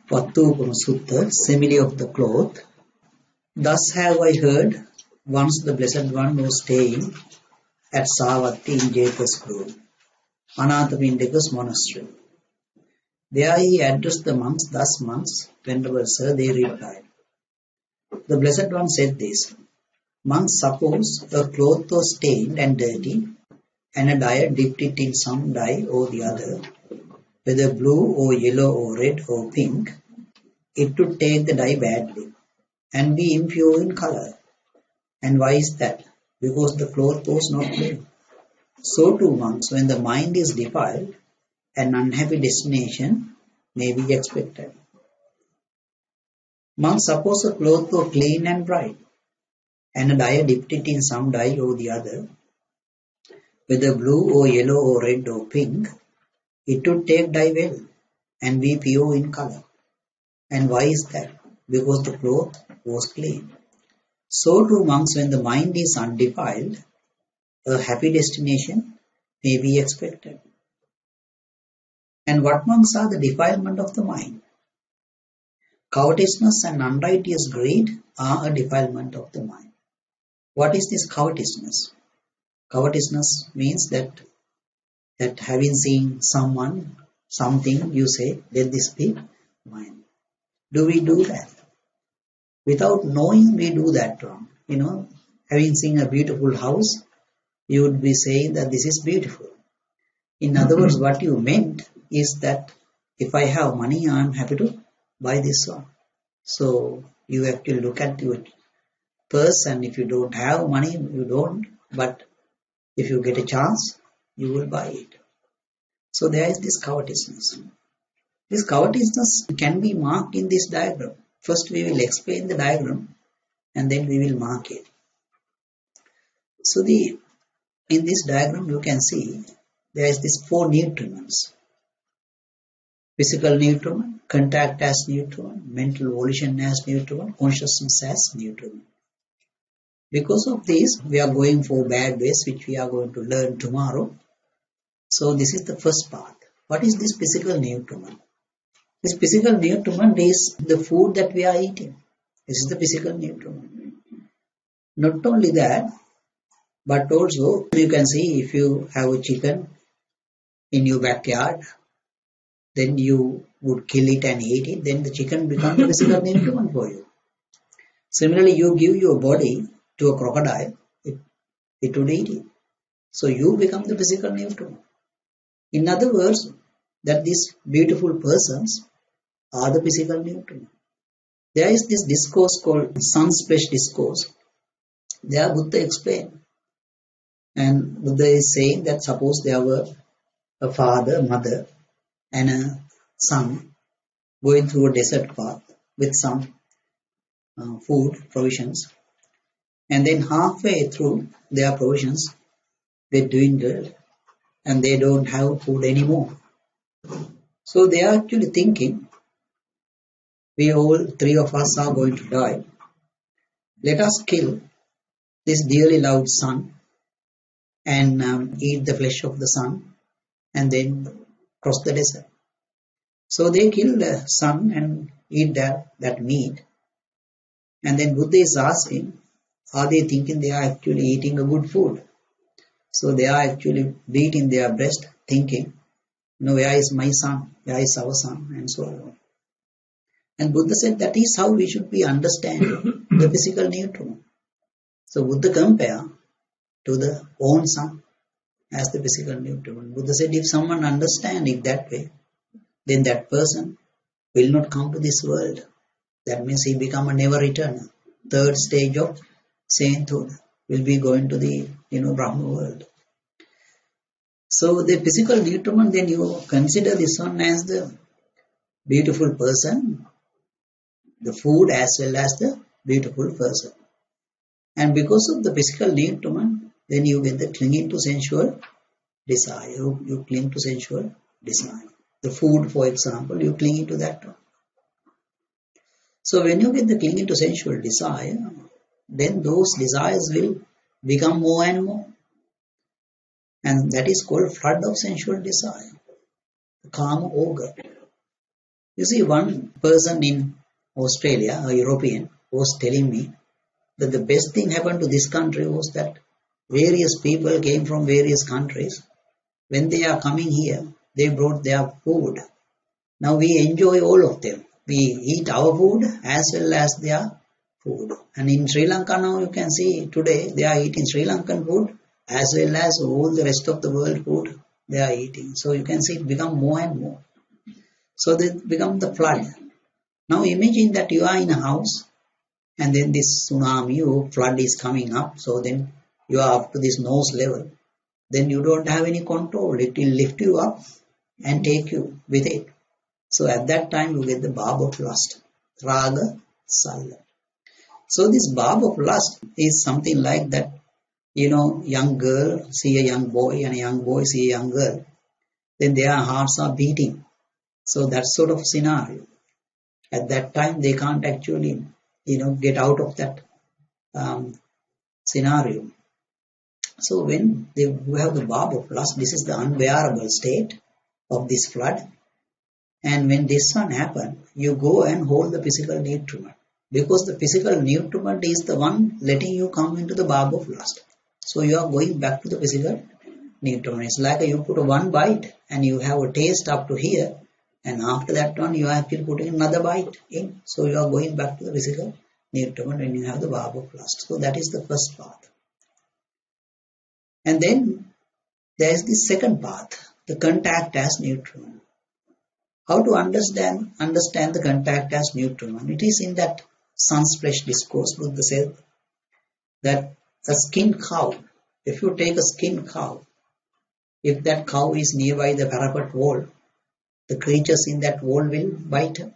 Vattupama Sutta, Simile of the cloth. Thus have I heard, once the Blessed One was staying at Savatthi in Jeta's grove, Anathapindika's monastery. There he addressed the monks thus: monks, venerable sir, they replied. The Blessed One said this: monks, suppose a cloth was stained and dirty, and a dyer dipped it in some dye or the other, whether blue or yellow or red or pink, it would take the dye badly and be impure in color. And why is that? Because the cloth was not clean. So too, monks, when the mind is defiled, an unhappy destination may be expected. Monks, suppose a cloth was clean and bright, and a dyer dipped it in some dye or the other, whether blue or yellow or red or pink, it would take dye well and be pure in color. And why is that? Because the cloth was clean. So too, monks, when the mind is undefiled, a happy destination may be expected. And what, monks, are the defilement of the mind? Covetousness and unrighteous greed are a defilement of the mind. What is this covetousness? Covetousness means that having seen someone, something, you say, let this be mine. Do we do that? Without knowing, we do that wrong. Having seen a beautiful house, you would be saying that this is beautiful. In other words, what you meant is that if I have money, I am happy to buy this one. So you have to look at your purse, and if you don't have money, you don't. But if you get a chance, you will buy it. So there is this covetousness. This covetousness can be marked in this diagram. First we will explain the diagram and then we will mark it. So in this diagram you can see there is this 4 nutriments. Physical nutriment, contact as nutriment, mental volition as nutriment, consciousness as nutriment. Because of this, we are going for bad ways, which we are going to learn tomorrow. So this is the first part. What is this physical nutriment? This physical nutriment is the food that we are eating. This is the physical nutriment. Not only that, but also you can see if you have a chicken in your backyard, then you would kill it and eat it, then the chicken becomes a physical nutriment for you. Similarly, you give your body to a crocodile, it would eat it. So you become the physical nutriment. In other words, that these beautiful persons are the physical nutriment. There is this discourse called Sun-Splash discourse. There Buddha explained. And Buddha is saying that suppose there were a father, mother, and a son going through a desert path with some food, provisions. And then halfway through their provisions, they dwindled and they don't have food anymore. So they are actually thinking, we all 3 of us are going to die. Let us kill this dearly loved son and eat the flesh of the son and then cross the desert. So they kill the son and eat that meat. And then Buddha is asking, are they thinking they are actually eating a good food? So they are actually beating their breast thinking, where is my son? Where is our son? And so on. And Buddha said that is how we should be understanding the physical nutriment. So Buddha compared to the own son as the physical nutriment. Buddha said if someone understands it that way, then that person will not come to this world. That means he become a never returner. 3rd stage of sainthood will be going to the Brahma world. So the physical nutriment, then you consider this one as the beautiful person, the food as well as the beautiful person. And because of the physical nutriment, then you get the clinging to sensual desire. You cling to sensual desire. The food, for example, you cling to that one. So when you get the clinging to sensual desire, then those desires will become more and more. And that is called flood of sensual desire, the karma ogre. You see, one person in Australia, a European, was telling me that the best thing happened to this country was that various people came from various countries. When they are coming here, they brought their food. Now we enjoy all of them. We eat our food as well as their food. And in Sri Lanka now you can see today they are eating Sri Lankan food as well as all the rest of the world food they are eating. So you can see it become more and more. So they become the flood. Now imagine that you are in a house and then this tsunami or flood is coming up. So then you are up to this nose level. Then you don't have any control. It will lift you up and take you with it. So at that time you get the barb of lust, raga, sala. So this barb of lust is something like that, young girl see a young boy and a young boy see a young girl. Then their hearts are beating. So that sort of scenario. At that time they can't actually, get out of that scenario. So when you have the barb of lust, this is the unbearable state of this flood. And when this one happens, you go and hold the physical nutriment. Because the physical nutriment is the one letting you come into the barb of lust. So you are going back to the physical nutriment. It's like you put one bite and you have a taste up to here. And after that one, you are actually putting another bite in. So you are going back to the physical nutriment when you have the barb of lust. So that is the first path. And then there is the second path, the contact as nutriment. How to understand the contact as nutriment? It is in that sun's flesh discourse. Buddha said that a skinned cow, if you take a skinned cow, if that cow is nearby the parapet wall, the creatures in that wall will bite her.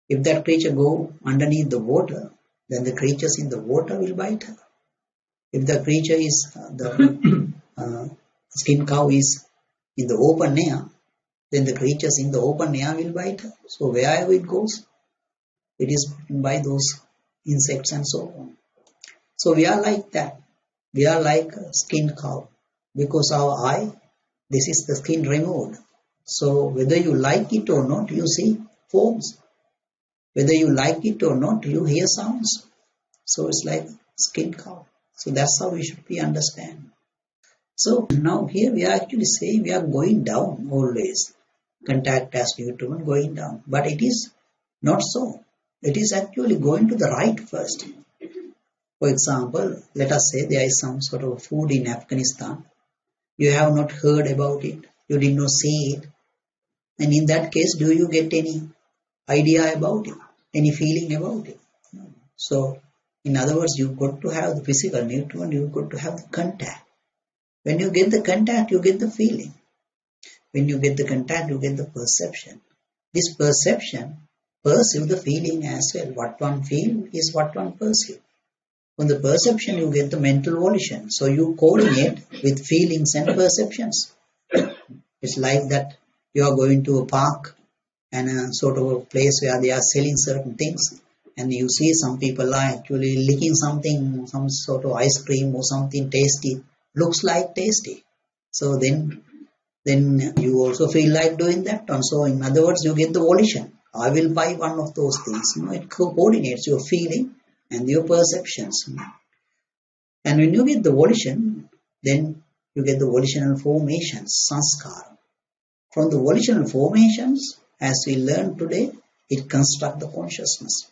If that creature go underneath the water, then the creatures in the water will bite her. If the creature is, the skinned cow is in the open air, then the creatures in the open air will bite her. So wherever it goes, it is by those insects and so on. So we are like that. We are like a skinned cow. Because our eye, this is the skin removed. So whether you like it or not, you see forms. Whether you like it or not, you hear sounds. So it's like skinned cow. So that's how we should be understand. So now here we are actually saying we are going down always. Contact as nutriment going down. But it is not so. It is actually going to the right first. For example, let us say there is some sort of food in Afghanistan. You have not heard about it. You did not see it. And in that case, do you get any idea about it? Any feeling about it? No. So, in other words, you've got to have the physical nutriment. You've got to have the contact. When you get the contact, you get the feeling. When you get the contact, you get the perception. This perception perceives the feeling as well. What one feels is what one perceives. From the perception, you get the mental volition. So you coordinate with feelings and perceptions. It's like that you are going to a park and a sort of a place where they are selling certain things. And you see some people are actually licking something, some sort of ice cream or something tasty. Looks like tasty. So then you also feel like doing that. And so in other words, you get the volition. I will buy one of those things. It coordinates your feeling and your perceptions. And when you get the volition, then you get the volitional formations, sanskara. From the volitional formations, as we learned today, it constructs the consciousness.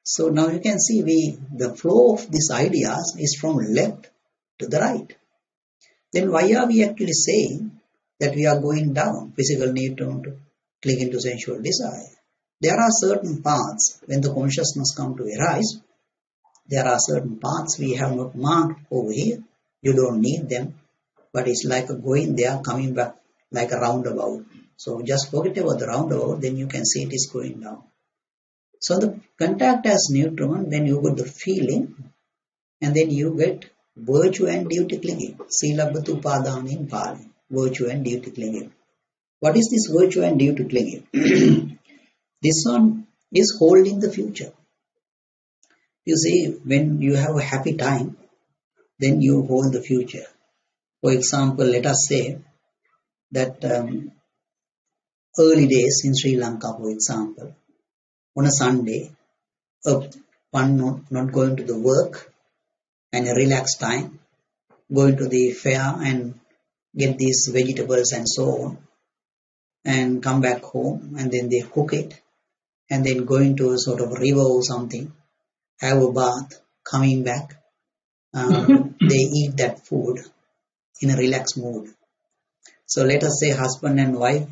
So now you can see the flow of these ideas is from left to the right. Then why are we actually saying that we are going down? Physical need to click into sensual desire. There are certain paths when the consciousness comes to arise. There are certain paths we have not marked over here. You don't need them. But it's like going there, coming back like a roundabout. So just forget about the roundabout, then you can see it is going down. So the contact as nutriment, then you get the feeling, and then you get virtue and duty clinging. Sila Vattupama in Bala. Virtue and duty clinging. What is this virtue and duty clinging? This one is holding the future. You see, when you have a happy time, then you hold the future. For example, let us say that early days in Sri Lanka, for example, on a Sunday, one not going to the work and a relaxed time, going to the fair and get these vegetables and so on, and come back home and then they cook it, and then going to a sort of river or something, have a bath, coming back, they eat that food in a relaxed mood. So let us say husband and wife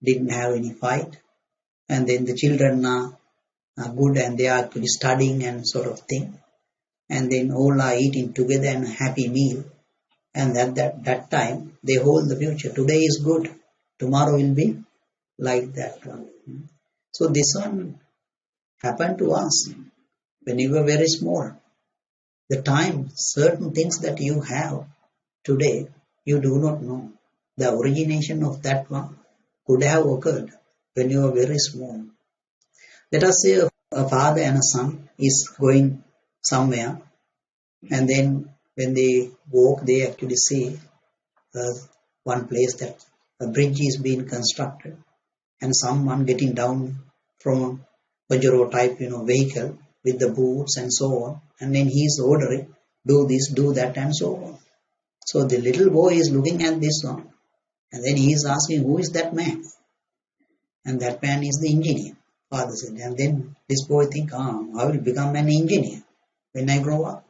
didn't have any fight, and then the children are good and they are actually studying and sort of thing, and then all are eating together and a happy meal, and at that time they hold the future. Today is good, tomorrow will be like that one. So this one happened to us when you were very small. The time, certain things that you have today, you do not know. The origination of that one could have occurred when you were very small. Let us say a father and a son is going somewhere, and then when they walk, they actually see one place that a bridge is being constructed, and someone getting down from a Pajero type, vehicle with the boots and so on, and then he is ordering, do this, do that, and so on. So the little boy is looking at this one, and then he is asking, who is that man? And that man is the engineer, father said. And then this boy think, I will become an engineer when I grow up.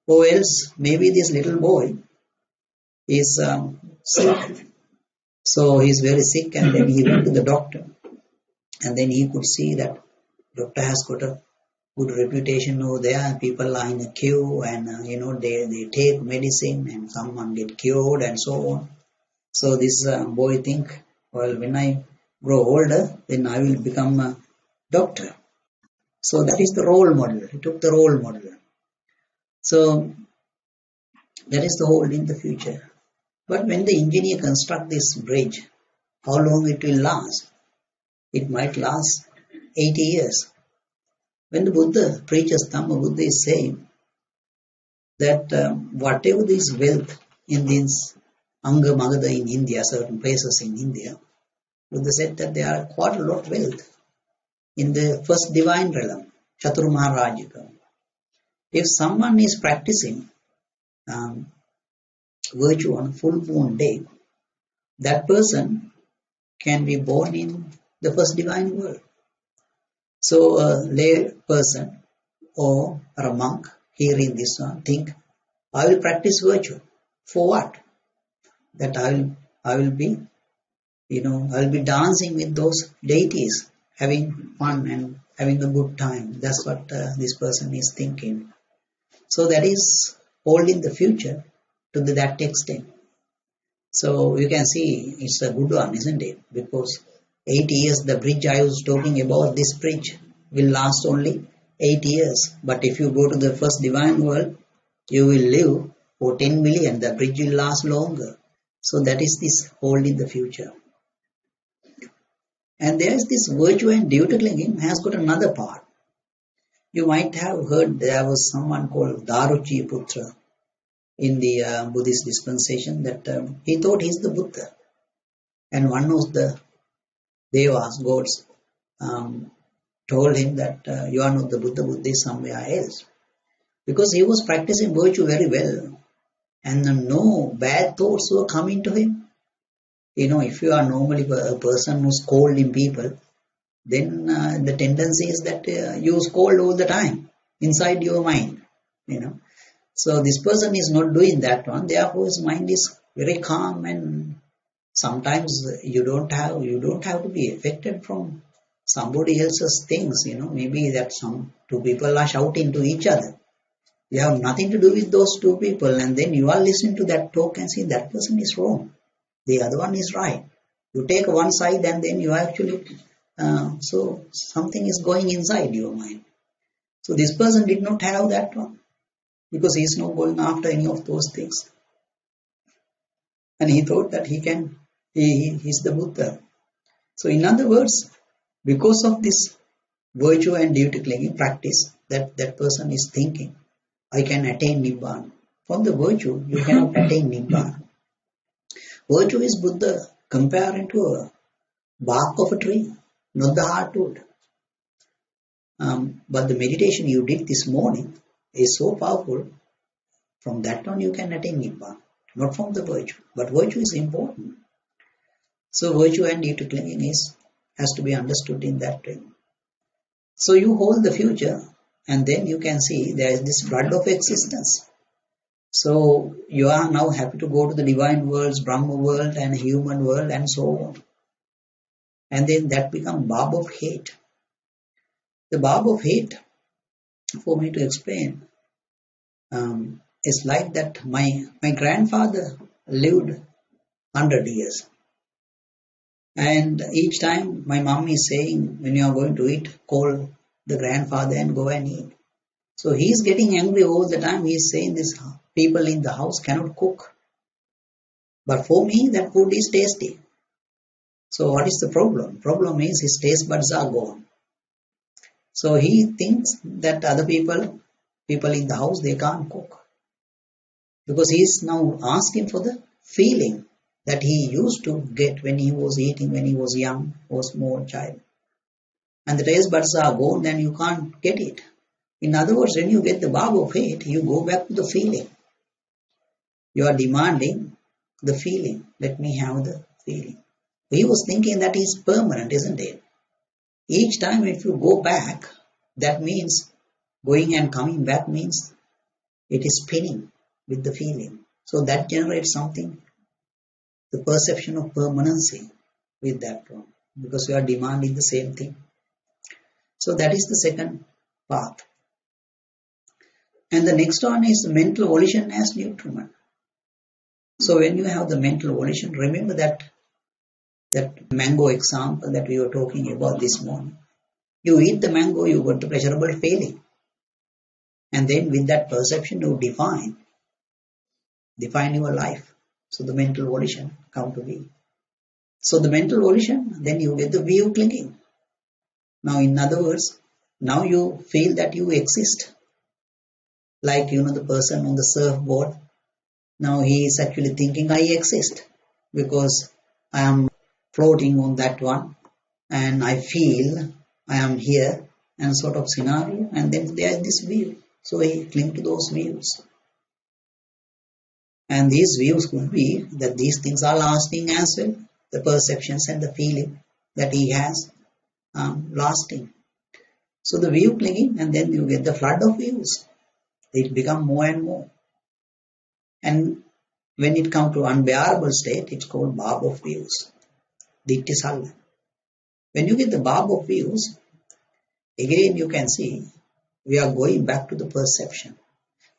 Or else, maybe this little boy is sick. So he is very sick, and then he went to the doctor. And then he could see that doctor has got a good reputation over there. People are in a queue, and they take medicine, and someone get cured and so on. So this boy think, well, when I grow older, then I will become a doctor. So that is the role model. He took the role model. So that is the hold in the future. But when the engineer construct this bridge, how long it will last? It might last 80 years. When the Buddha preaches, Thermo, Buddha is saying that whatever this wealth in this Anga Magadha in India, certain places in India, Buddha said that there are quite a lot of wealth in the first divine realm, Chaturmarajika. If someone is practicing virtue on a full moon day, that person can be born in the first divine world. So a lay person or a monk hearing this one think, I will practice virtue. For what? That I will be dancing with those deities, having fun and having a good time. That's what this person is thinking. So that is holding the future to that extent. So you can see it's a good one, isn't it? Because 80 years, the bridge I was talking about, this bridge will last only 8 years. But if you go to the first divine world, you will live for 10 million. The bridge will last longer. So that is this holding the future. And there is this virtue and duty clinging has got another part. You might have heard there was someone called Daruchi Putra in the Buddhist dispensation that he thought he's the Buddha. And one of the Devas, gods, told him that you are not the Buddha, Buddha is somewhere else. Because he was practicing virtue very well. And no bad thoughts were coming to him. If you are normally a person who's scolding people, then the tendency is that you scold all the time inside your mind. So this person is not doing that one. Therefore, his mind is very calm, and sometimes you don't have to be affected from somebody else's things. Maybe that two people are shouting to each other. You have nothing to do with those two people, and then you are listening to that talk and see that person is wrong. The other one is right. You take one side and then you actually, so something is going inside your mind. So this person did not have that one because he is not going after any of those things. And he thought that he is the Buddha. So in other words, because of this virtue and duty clinging practice that person is thinking, I can attain Nibbana. From the virtue, you cannot attain Nibbana. Virtue is Buddha comparing to a bark of a tree, not the hardwood. But the meditation you did this morning is so powerful. From that on you can attain Nibbana, not from the virtue. But virtue is important. So virtue and duty clinging has to be understood in that way. So you hold the future, and then you can see there is this flood of existence. So you are now happy to go to the divine worlds, Brahma world and human world and so on. And then that becomes barb of hate. The barb of hate, for me to explain, is like that my grandfather lived 100 years. And each time my mom is saying, when you are going to eat, call the grandfather and go and eat. So he is getting angry all the time. He is saying this people in the house cannot cook. But for me, that food is tasty. So what is the problem? Problem is his taste buds are gone. So he thinks that other people in the house, they can't cook. Because he is now asking for the feeling that he used to get when he was eating, when he was young, was small child. And the taste buds are gone, then you can't get it. In other words, when you get the barb of hate, you go back to the feeling. You are demanding the feeling. Let me have the feeling. He was thinking that is permanent, isn't it? Each time if you go back, that means going and coming back means it is spinning with the feeling. So that generates something, the perception of permanency with that one, because you are demanding the same thing. So that is the second path. And the next one is mental volition as nutriment. So when you have the mental volition, remember that mango example that we were talking about this morning. You eat the mango, you got the pleasurable feeling. And then with that perception, you define your life. So the mental volition come to be. So the mental volition, then you get the view clinging. Now in other words, now you feel that you exist. Like, the person on the surfboard. Now he is actually thinking I exist because I am floating on that one and I feel I am here and sort of scenario, and then there is this view. So he cling to those views. And these views could be that these things are lasting as well. The perceptions and the feeling that he has lasting. So the view clinging, and then you get the flood of views. It become more and more. And when it comes to unbearable state, it's called barb of views. Ditti salla. When you get the barb of views, again you can see we are going back to the perception.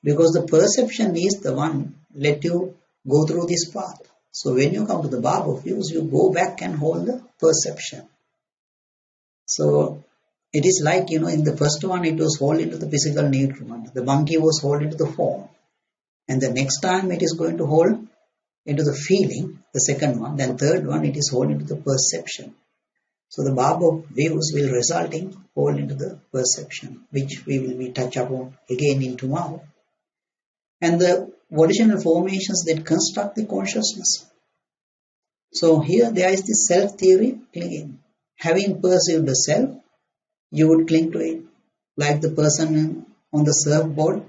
Because the perception is the one let you go through this path. So when you come to the barb of views, you go back and hold the perception. So it is like, in the first one it was hold into the physical nutriment. The monkey was hold into the form. And the next time it is going to hold into the feeling, the second one. Then third one it is hold into the perception. So the barb of views will result in hold into the perception, which we will be touch upon again in tomorrow. And the volitional formations that construct the consciousness. So here there is the self theory clinging. Having perceived the self, you would cling to it. Like the person on the surfboard.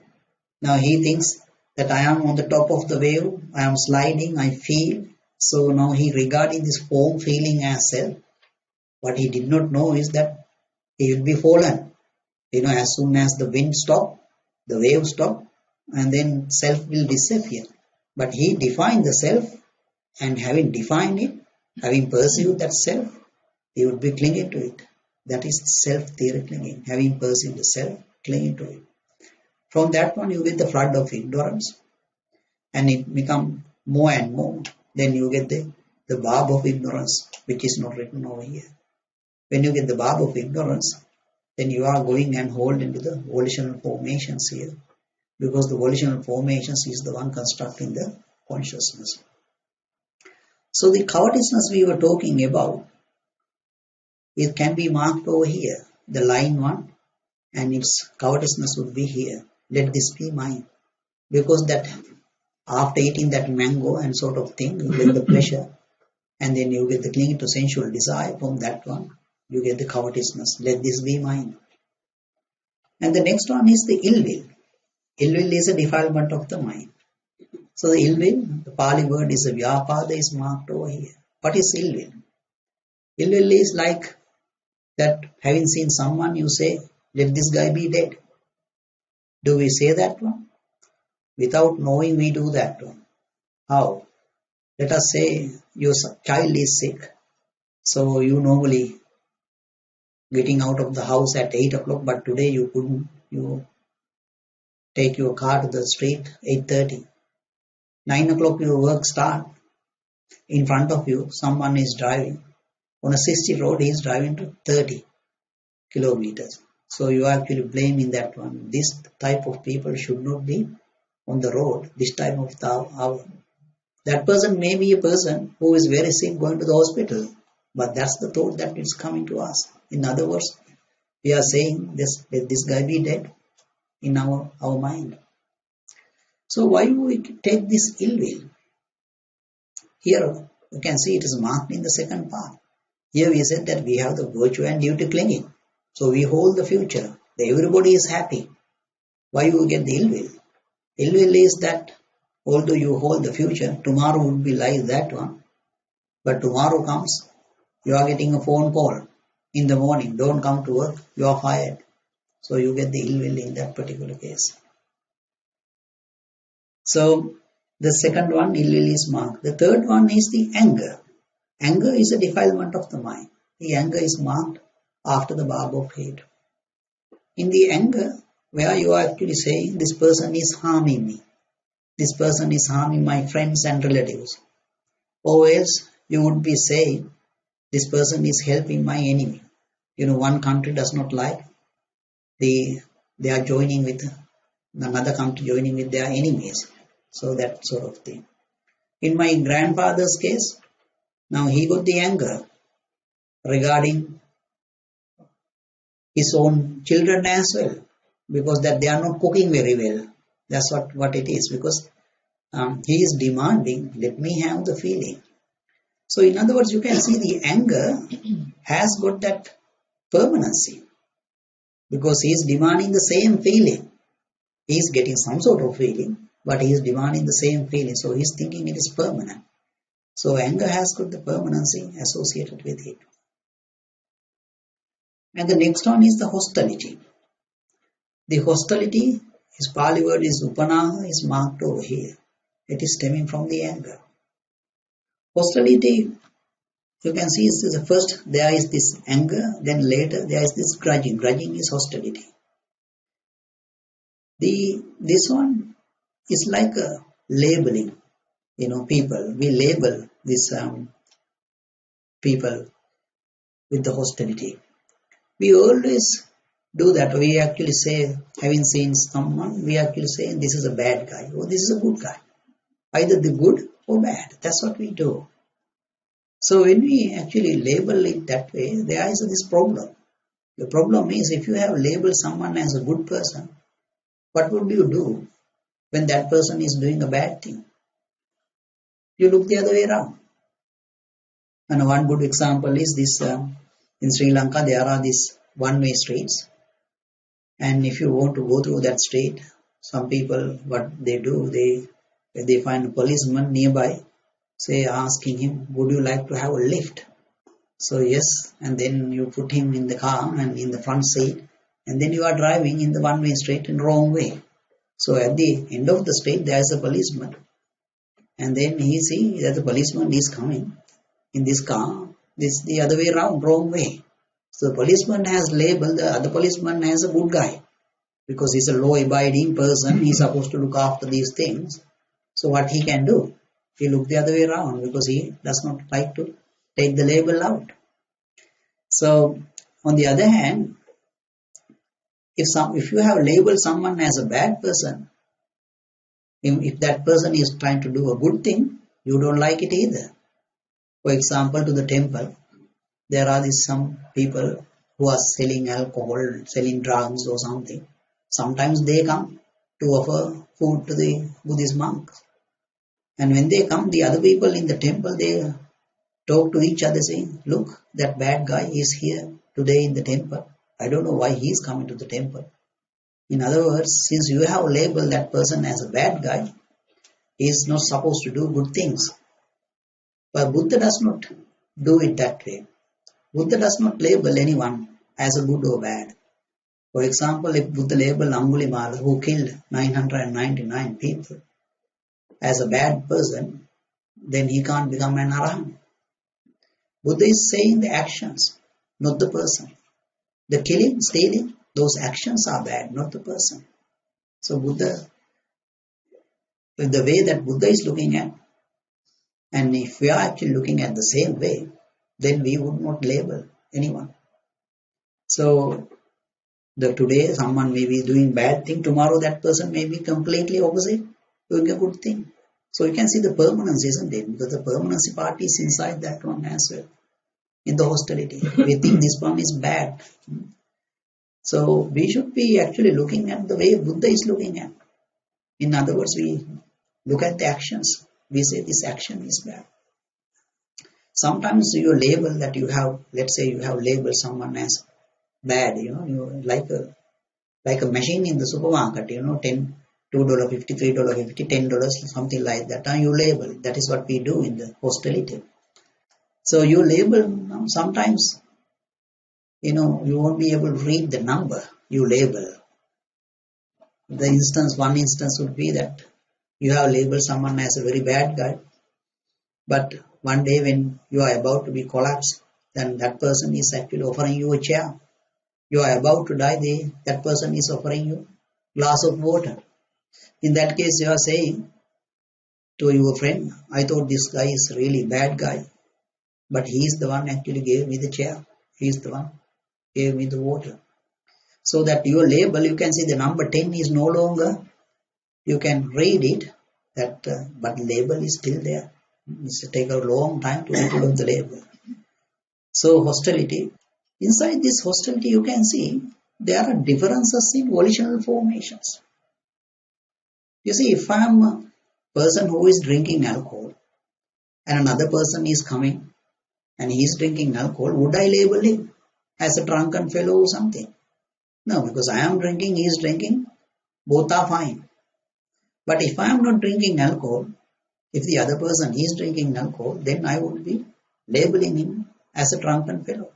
Now he thinks that I am on the top of the wave, I am sliding, I feel. So now he regarding this form feeling as self. What he did not know is that he will be fallen. As soon as the wind stops, the wave stops, and then self will disappear. But he defined the self, and having defined it, having perceived that self, he would be clinging to it. That is self-theory clinging. Having perceived the self, clinging to it. From that one, you get the flood of ignorance, and it becomes more and more. Then you get the barb of ignorance, which is not written over here. When you get the barb of ignorance, then you are going and hold into the volitional formations here. Because the volitional formations is the one constructing the consciousness. So the covetousness we were talking about, it can be marked over here, the line one, and its covetousness would be here. Let this be mine. Because that after eating that mango and sort of thing, you get the pleasure. And then you get the clinging to sensual desire. From that one, you get the covetousness. Let this be mine. And the next one is the ill will. Ill will is a defilement of the mind. So the ill will, the Pali word is a vyapada, is marked over here. What is ill will? Ill will is like that having seen someone, you say, let this guy be dead. Do we say that one? Without knowing, we do that one. How? Let us say your child is sick. So you normally getting out of the house at 8 o'clock, but today you couldn't. You take your car to the street 8:30. 9 o'clock your work start. In front of you, someone is driving. On a 60 road, he is driving to 30 kilometers. So you are actually blaming that one. This type of people should not be on the road this time of the hour. That person may be a person who is very sick going to the hospital, but that's the thought that is coming to us. In other words, we are saying this, let this guy be dead in our mind. So why do we take this ill will? Here you can see it is marked in the second part. Here we said that we have the virtue and duty clinging. So we hold the future. Everybody is happy. Why you get the ill will? Ill will is that although you hold the future, tomorrow would be like that one. But tomorrow comes, you are getting a phone call in the morning. Don't come to work, you are fired. So you get the ill will in that particular case. So the second one, ill will is marked. The third one is the anger. Anger is a defilement of the mind. The anger is marked after the barb of hate. In the anger, where you are actually saying this person is harming me. This person is harming my friends and relatives. Or else you would be saying this person is helping my enemy. One country does not like they are joining with another country, joining with their enemies. So that sort of thing. In my grandfather's case, now he got the anger regarding his own children as well, because that they are not cooking very well. That's what it is, because he is demanding, let me have the feeling. So in other words, you can see the anger has got that permanency, because he is demanding the same feeling. He is getting some sort of feeling, but he is demanding the same feeling. So he is thinking it is permanent. So anger has got the permanency associated with it. And the next one is the hostility. The hostility, his Pali word is upanaha, is marked over here. It is stemming from the anger. Hostility, you can see, is the first, there is this anger, then later there is this grudging. Grudging is hostility. This one is like a labeling. People, we label these people with the hostility. We always do that. We actually say, having seen someone, we actually say this is a bad guy or this is a good guy. Either the good or bad. That's what we do. So when we actually label it that way, there is this problem. The problem is, if you have labeled someone as a good person, what would you do when that person is doing a bad thing? You look the other way around. And one good example is this, in Sri Lanka there are these one-way streets, and if you want to go through that street, some people, what they do, if they find a policeman nearby, say asking him, would you like to have a lift? So yes, and then you put him in the car and in the front seat, and then you are driving in the one-way street in the wrong way. So at the end of the street there is a policeman, and then he see that the policeman is coming in this car, this the other way around, wrong way. So the policeman has labeled the other policeman as a good guy, because he's a law-abiding person, he's supposed to look after these things. So what he can do? He look the other way around, because he does not like to take the label out. So on the other hand, if you have labeled someone as a bad person, if that person is trying to do a good thing, you don't like it either. For example, to the temple, there are some people who are selling alcohol, selling drugs or something. Sometimes they come to offer food to the Buddhist monks. And when they come, the other people in the temple, they talk to each other saying, look, that bad guy is here today in the temple. I don't know why he is coming to the temple. In other words, since you have labeled that person as a bad guy, he is not supposed to do good things. But Buddha does not do it that way. Buddha does not label anyone as a good or bad. For example, if Buddha labeled Angulimala, who killed 999 people, as a bad person, then he can't become an arahant. Buddha is saying the actions, not the person. The killing, stealing, those actions are bad, not the person. So Buddha, the way that Buddha is looking at, and if we are actually looking at the same way, then we would not label anyone. So today someone may be doing bad thing, tomorrow that person may be completely opposite, doing a good thing. So you can see the permanence, isn't it? Because the permanency part is inside that one as well. In the hostility, we think this one is bad. So we should be actually looking at the way Buddha is looking at. In other words, we look at the actions. We say this action is bad. Sometimes you label that you have, let's say you have labeled someone as bad, you like a machine in the supermarket, $10, $2.50, $3.50, $10, something like that. And you label. That is what we do in the hostility. So you label, sometimes, you won't be able to read the number you label. One instance would be that you have labeled someone as a very bad guy, but one day when you are about to be collapsed, then that person is actually offering you a chair. You are about to die, that person is offering you a glass of water. In that case, you are saying to your friend, I thought this guy is really bad guy, but he is the one actually gave me the chair. He is the one gave me the water. So that your label, you can see the number 10 is no longer, you can read it, but label is still there. It take a long time to put on the label. So hostility. Inside this hostility, you can see there are differences in volitional formations. You see, if I am a person who is drinking alcohol and another person is coming and he is drinking alcohol, would I label him as a drunken fellow or something? No, because I am drinking, he is drinking, both are fine. But if I am not drinking alcohol, if the other person is drinking alcohol, then I would be labeling him as a drunken fellow.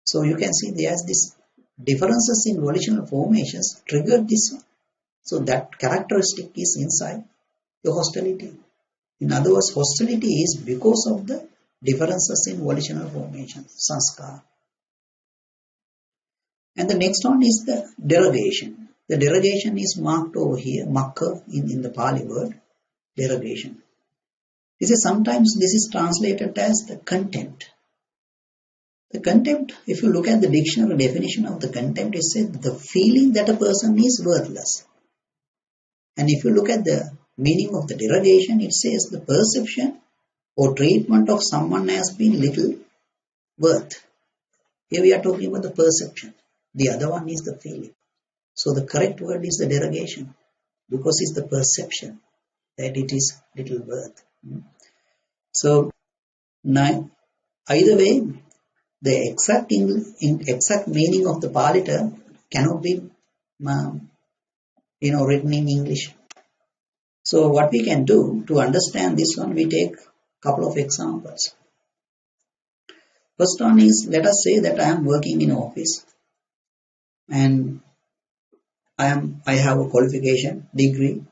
So you can see there's this differences in volitional formations triggered this one. So that characteristic is inside the hostility. In other words, hostility is because of the differences in volitional formations, sanskara. And the next one is the derivation. The derivation is marked over here, makka in the Pali word, derivation. Sometimes this is translated as the contempt. The contempt, if you look at the dictionary definition of the contempt, it says the feeling that a person is worthless. And if you look at the meaning of the derivation, it says the perception or treatment of someone as being little worth. Here we are talking about the perception. The other one is the feeling. So the correct word is the derivation, because it's the perception that it is little worth. So now, either way, the exact meaning of the Pali term cannot be written in English. So what we can do to understand this one, we take a couple of examples. First one is, let us say that I am working in an office and I have a qualification, degree,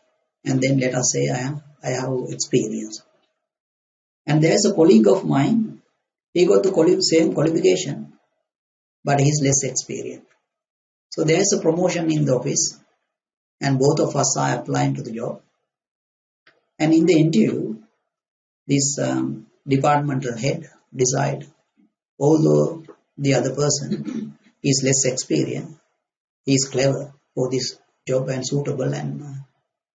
and then let us say I have experience. And there is a colleague of mine, he got the same qualification, but he is less experienced. So there is a promotion in the office, and both of us are applying to the job. And in the interview, this departmental head decide, although the other person is less experienced, he is clever for this job and suitable, and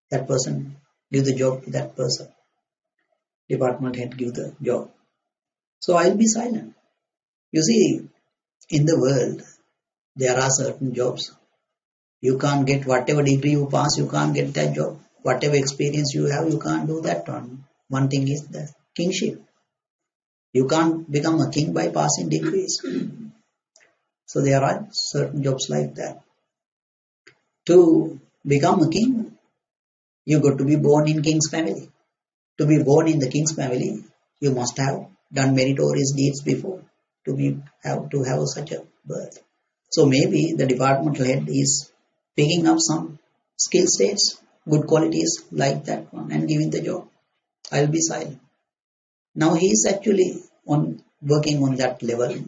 that person give the job to that person. Department head give the job. So I'll be silent. You see, in the world, there are certain jobs. You can't get whatever degree you pass, you can't get that job. Whatever experience you have, you can't do that one. One thing is the kingship. You can't become a king by passing decrees. So there are certain jobs like that. To become a king, you got to be born in king's family. To be born in the king's family, you must have done meritorious deeds before to have such a birth. So maybe the departmental head is picking up some skill sets, good qualities like that one and giving the job. I'll be silent. Now he is actually working on that level,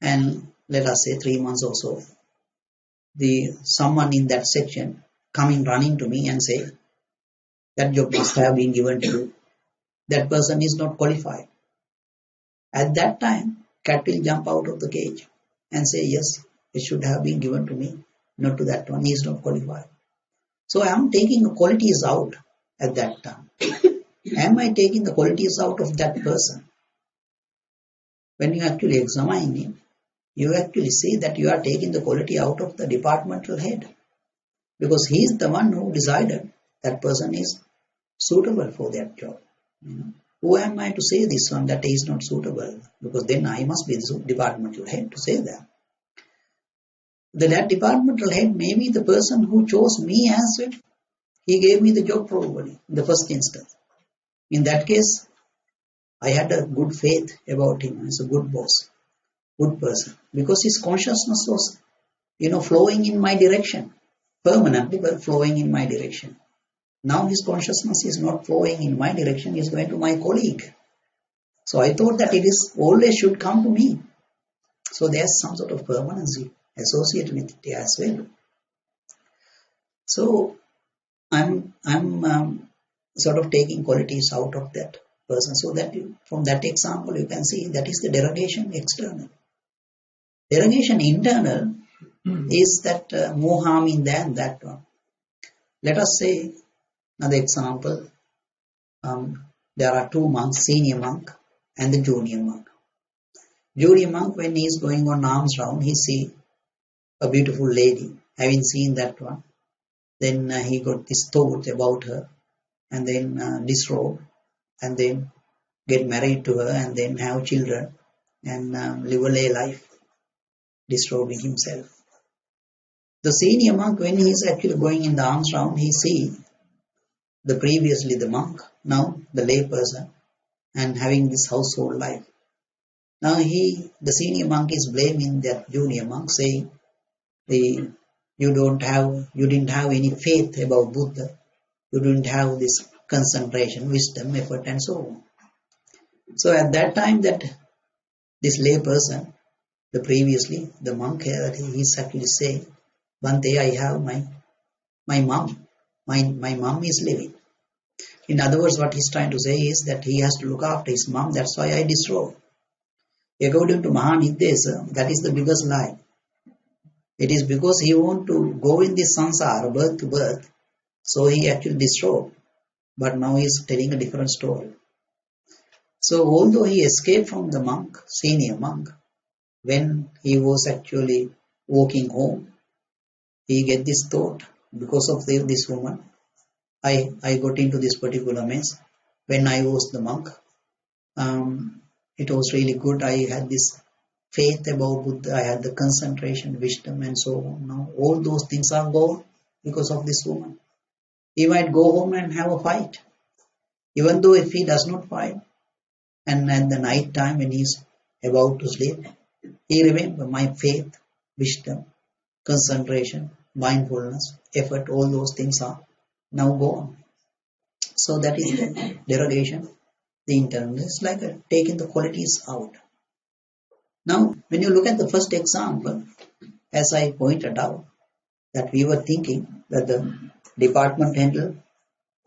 and let us say 3 months or so, someone in that section coming running to me and say that job must have been given to you. That person is not qualified. At that time, cat will jump out of the cage and say, yes, it should have been given to me, not to that one. He is not qualified. So I am taking the qualities out at that time. Am I taking the qualities out of that person? When you actually examine him, you actually see that you are taking the quality out of the departmental head, because he is the one who decided that person is suitable for that job. Who am I to say this one that he is not suitable? Because then I must be the departmental head to say that. That departmental head may be the person who chose me as well. He gave me the job probably in the first instance. In that case, I had a good faith about him as a good boss, good person, because his consciousness was, flowing in my direction, permanently, but flowing in my direction. Now his consciousness is not flowing in my direction, it's going to my colleague. So I thought that it is always should come to me. So there's some sort of permanency associated with it as well. So I'm sort of taking qualities out of that person, so that from that example you can see that is the derogation external. Derogation internal is that more harming than that one. Let us say another example. There are two monks, senior monk and the junior monk. Junior monk, when he is going on alms round, he see a beautiful lady. Having seen that one, then he got this thought about her, and then disrobe, and then get married to her, and then have children, and live a lay life, disrobing himself. The senior monk, when he is actually going in the alms round, he see previously the monk, now the lay person, and having this household life. Now the senior monk is blaming that junior monk, saying, you didn't have any faith about Buddha, you didn't have this concentration, wisdom, effort, and so on. So at that time, that this lay person, the monk here, he is actually saying, Bhante, I have my mom. My mom is living. In other words, what he's trying to say is that he has to look after his mom. That's why I disrobe. According to Mahanidesa, that is the biggest lie. It is because he want to go in this samsara, birth to birth, so he actually disrobed. But now he is telling a different story. So although he escaped from the monk, senior monk, when he was actually walking home, he get this thought, because of this woman, I got into this particular mess. When I was the monk, it was really good. I had this faith about Buddha, I had the concentration, wisdom, and so on. Now all those things are gone because of this woman. He might go home and have a fight. Even though if he does not fight, and at the night time when he is about to sleep, he remember my faith, wisdom, concentration, mindfulness, effort, all those things are now gone. So that is the derogation, the internal. It's like taking the qualities out. Now, when you look at the first example, as I pointed out, that we were thinking that the department handle,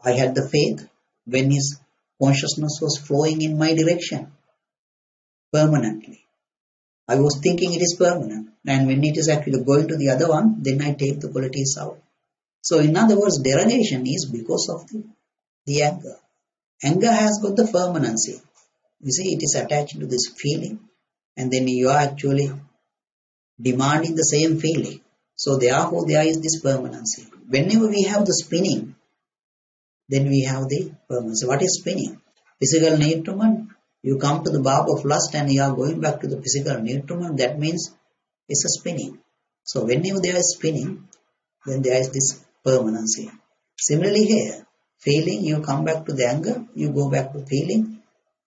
I had the faith when his consciousness was flowing in my direction permanently. I was thinking it is permanent, and when it is actually going to the other one, then I take the qualities out. So in other words, derogation is because of the anger. Anger has got the permanency. You see, it is attached to this feeling, and then you are actually demanding the same feeling. So therefore there is this permanency. Whenever we have the spinning, then we have the permanency. What is spinning? Physical need to man. You come to the barb of lust and you are going back to the physical nutriment, that means it's a spinning. So whenever there is spinning, then there is this permanency. Similarly here, feeling, you come back to the anger, you go back to feeling,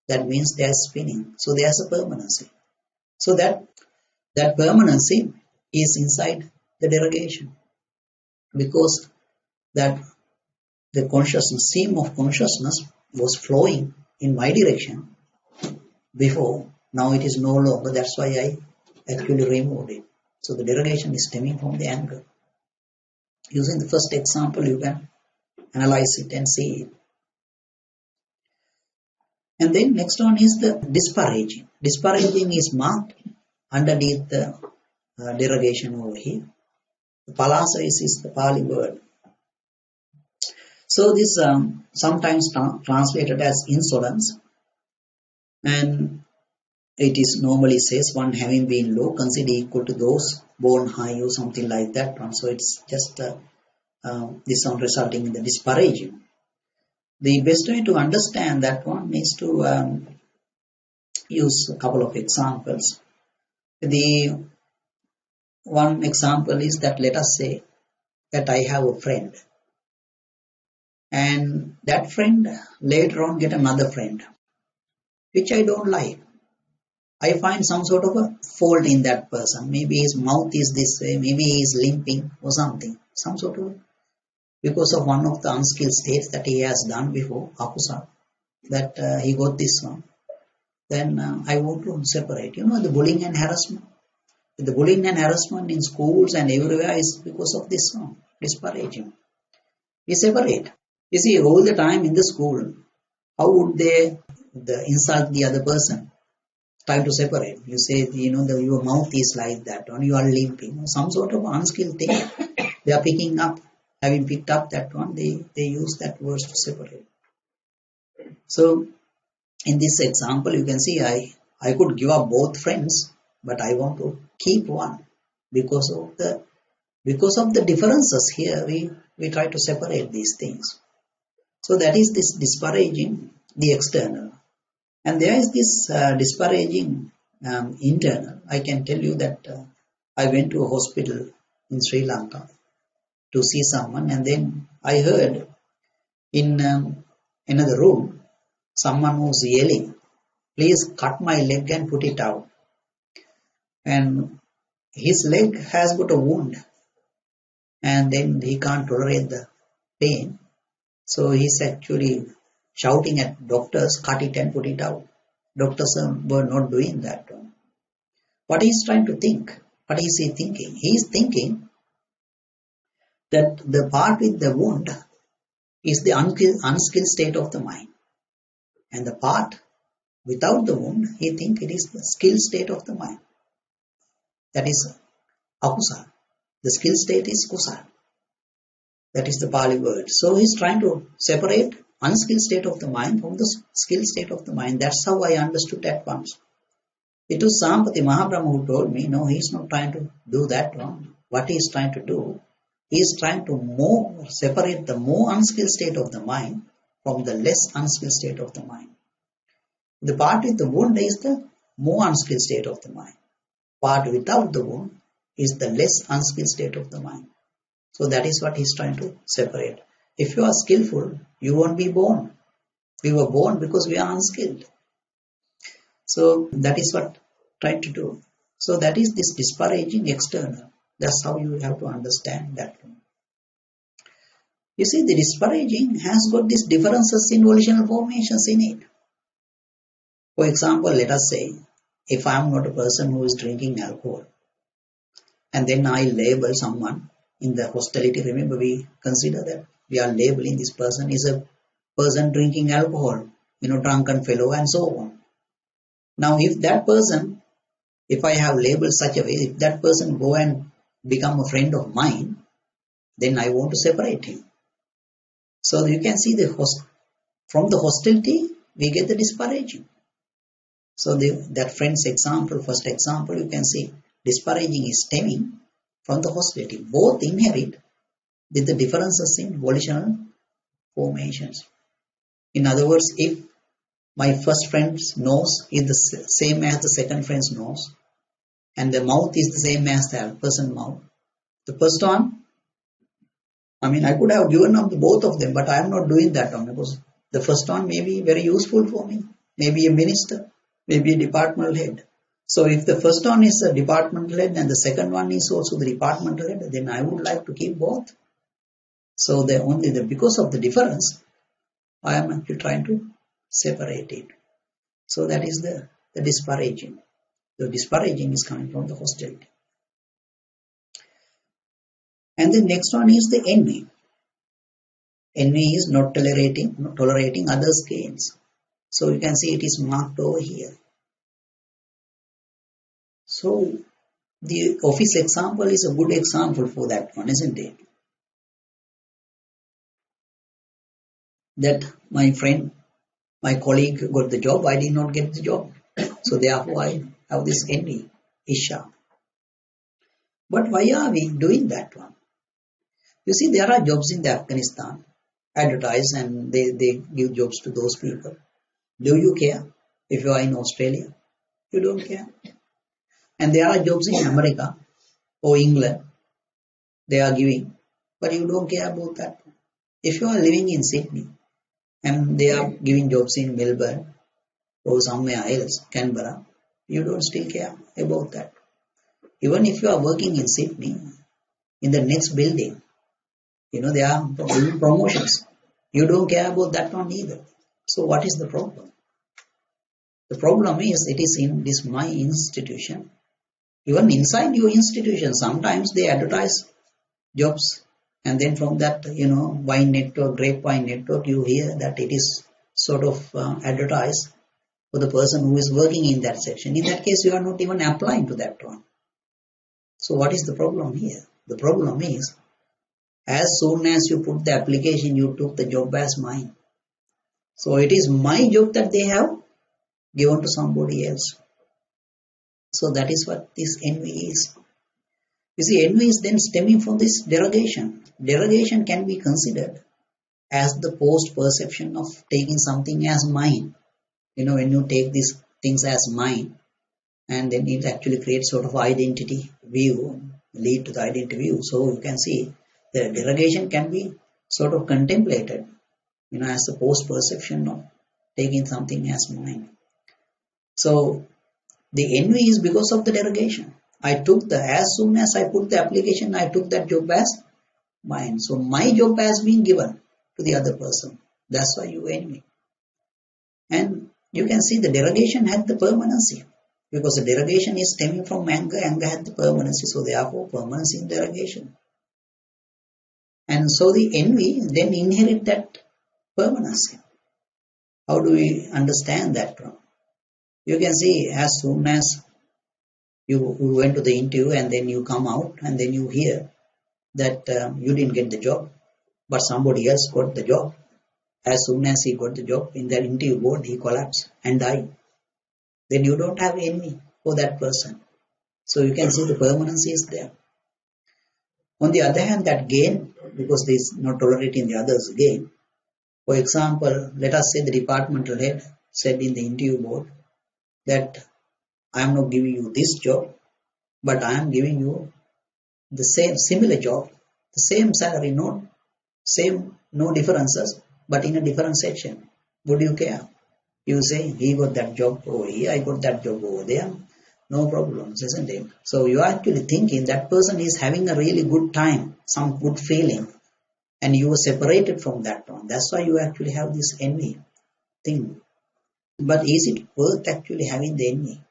that means there is spinning. So there is a permanency. So that permanency is inside the derogation, because that the consciousness, stream of consciousness was flowing in my direction before. Now it is no longer. That's why I actually removed it. So the derogation is stemming from the anger. Using the first example, you can analyze it and see it. And then next one is the disparaging. Disparaging is marked underneath the derogation over here. The palasa is the Pali word. So this sometimes translated as insolence, and it is normally says one having been low considered equal to those born high or something like that one. So it's just this one resulting in the disparaging. The best way to understand that one is to use a couple of examples. The one example is that, let us say that I have a friend, and that friend later on get another friend, which I don't like. I find some sort of a fault in that person. Maybe his mouth is this way, maybe he is limping or something. Some sort of, because of one of the unskilled states that he has done before, akusala, that he got this one. Then I want to separate. You know, the bullying and harassment. The bullying and harassment in schools and everywhere is because of this one, disparaging. We separate. You see, all the time in the school, how would they insult the other person? Try to separate. You say, you know, your mouth is like that, or you are limping, or some sort of unskilled thing. They are picking up, having picked up that one, they use that words to separate. So, in this example, you can see I could give up both friends, but I want to keep one because of the differences here. We try to separate these things. So that is this disparaging the external. And there is this disparaging internal. I can tell you that I went to a hospital in Sri Lanka to see someone, and then I heard in another room someone was yelling, "Please cut my leg and put it out." And his leg has got a wound, and then he can't tolerate the pain. So he's actually shouting at doctors, "Cut it and put it out." Doctors were not doing that. What he's trying to think? What is he thinking? He is thinking that the part with the wound is the unskilled state of the mind. And the part without the wound, he thinks it is the skilled state of the mind. That is akusala. The skilled state is kusala. That is the Pali word. So he's trying to separate unskilled state of the mind from the skilled state of the mind. That's how I understood that once. It was Sampati Mahabrahma who told me, no, he's not trying to do that one. What he's trying to do, he's trying to separate the more unskilled state of the mind from the less unskilled state of the mind. The part with the wound is the more unskilled state of the mind. Part without the wound is the less unskilled state of the mind. So that is what he's trying to separate. If you are skillful, you won't be born. We were born because we are unskilled. So that is what trying to do. So that is this disparaging external. That's how you have to understand that. You see, the disparaging has got these differences in volitional formations in it. For example, let us say, if I am not a person who is drinking alcohol, and then I label someone in the hostility, remember we consider that we are labeling this person is a person drinking alcohol, drunken fellow and so on. Now if that person, if I have labeled such a way, if that person go and become a friend of mine, then I want to separate him. So you can see from the hostility, we get the disparaging. So that friend's example, first example, you can see disparaging is stemming from the hostility. Both inherit with the differences in volitional formations. In other words, if my first friend's nose is the same as the second friend's nose, and the mouth is the same as the person's mouth. The first one, I could have given up both of them, but I am not doing that one because the first one may be very useful for me, maybe a minister, maybe a departmental head. So if the first one is a departmental head and the second one is also the departmental head, then I would like to keep both. So because of the difference, I am actually trying to separate it. So that is the disparaging. The disparaging is coming from the hostility. And the next one is the envy. Envy is not tolerating others' gains. So you can see it is marked over here. So the office example is a good example for that one, isn't it? That my friend, my colleague got the job, I did not get the job. So therefore I have this envy, Isha. But why are we doing that one? You see, there are jobs in Afghanistan, advertised, and they give jobs to those people. Do you care if you are in Australia? You don't care. And there are jobs in America or England, they are giving, but you don't care about that. If you are living in Sydney and they are giving jobs in Melbourne or somewhere else, Canberra, you don't still care about that. Even if you are working in Sydney, in the next building, they are giving promotions. You don't care about that one either. So what is the problem? The problem is it is in this my institution. Even inside your institution, sometimes they advertise jobs, and then from that, wine network, grapevine network, you hear that it is sort of advertised for the person who is working in that section. In that case, you are not even applying to that one. So what is the problem here? The problem is, as soon as you put the application, you took the job as mine. So it is my job that they have given to somebody else. So that is what this envy is. You see, envy is then stemming from this derogation. Derogation can be considered as the post-perception of taking something as mine. When you take these things as mine, and then it actually creates sort of identity view, lead to the identity view. So you can see the derogation can be sort of contemplated, as a post-perception of taking something as mine. So the envy is because of the derogation. As soon as I put the application, I took that job as mine. So my job has been given to the other person. That's why you envy. And you can see the derogation had the permanency. Because the derogation is stemming from anger. Anger had the permanency. So therefore permanency in derogation. And so the envy then inherit that permanency. How do we understand that? You can see as soon as you went to the interview and then you come out and then you hear that you didn't get the job, but somebody else got the job. As soon as he got the job in that interview board, he collapsed and died. Then you don't have envy for that person. So you can see the permanency is there. On the other hand, that gain, because there is no tolerating the others' gain. For example, let us say the departmental head said in the interview board that I am not giving you this job, but I am giving you the same similar job, the same salary, no differences, but in a different section. Would you care? You say he got that job over here, I got that job over there. No problems, isn't it? So you are actually thinking that person is having a really good time, some good feeling, and you are separated from that one. That's why you actually have this envy thing. But is it worth actually having the envy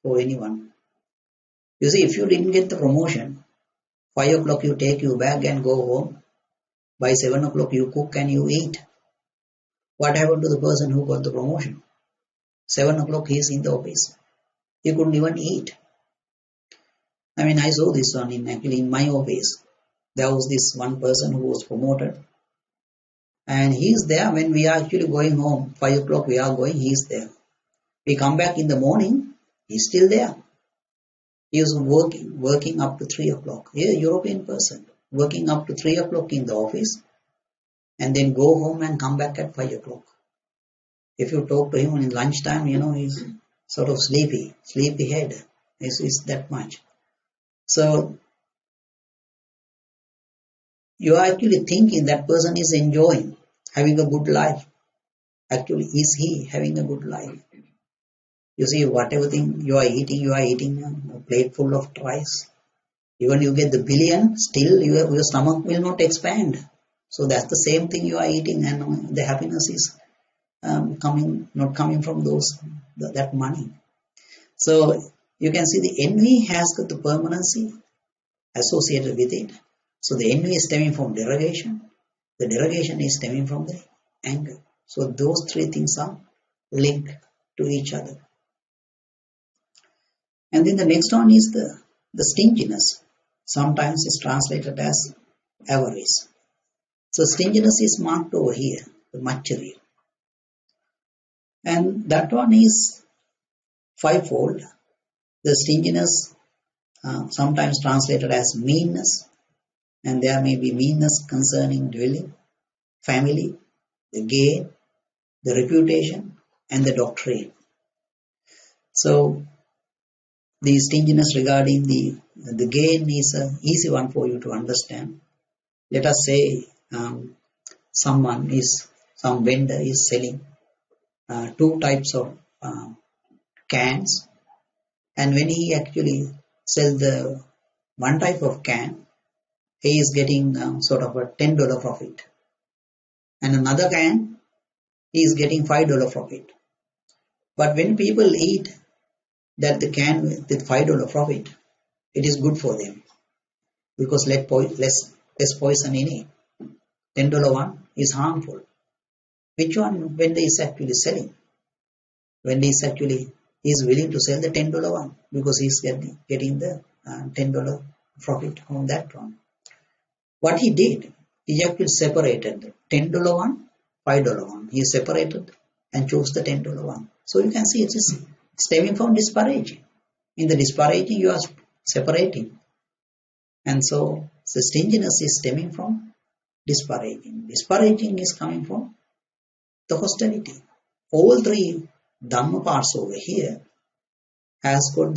for anyone? You see, if you didn't get the promotion, 5 o'clock you take your bag and go home. By 7 o'clock you cook and you eat. What happened to the person who got the promotion? 7 o'clock he is in the office. He couldn't even eat. I saw this one in my office. There was this one person who was promoted. And he is there when we are actually going home. 5 o'clock we are going, he is there. We come back in the morning, he is still there. He is working up to 3 o'clock. He is a European person, working up to 3 o'clock in the office and then go home and come back at 5 o'clock. If you talk to him in lunchtime, he's sort of sleepy head. Is that much. So you are actually thinking that person is enjoying, having a good life. Actually, is he having a good life? You see, whatever thing you are eating a plate full of rice. Even you get the billion, still your stomach will not expand. So that's the same thing you are eating, and the happiness is not coming from that money. So you can see the envy has got the permanency associated with it. So the envy is stemming from derivation. The derivation is stemming from the anger. So those three things are linked to each other. And then the next one is the stinginess. Sometimes it's translated as avarice. So stinginess is marked over here, the material. And that one is fivefold. The stinginess, sometimes translated as meanness, and there may be meanness concerning dwelling, family, the gain, the reputation, and the doctrine. So the stinginess regarding the gain is an easy one for you to understand. Let us say some vendor is selling two types of cans, and when he actually sells the one type of can, he is getting sort of a $10 profit, and another can he is getting $5 profit. But when people eat that the can with $5 profit, it is good for them because less poison in it. $10 one is harmful. Which one vendor is actually selling? Vendor is actually willing to sell the $10 one because he is getting the $10 profit on that one. What he did, he actually separated the $10 one, $5 one. He separated and chose the $10 one. So you can see it is stemming from disparaging. In the disparaging, you are separating. And so the stinginess is stemming from disparaging. Disparaging is coming from the hostility. All three Dhamma parts over here has got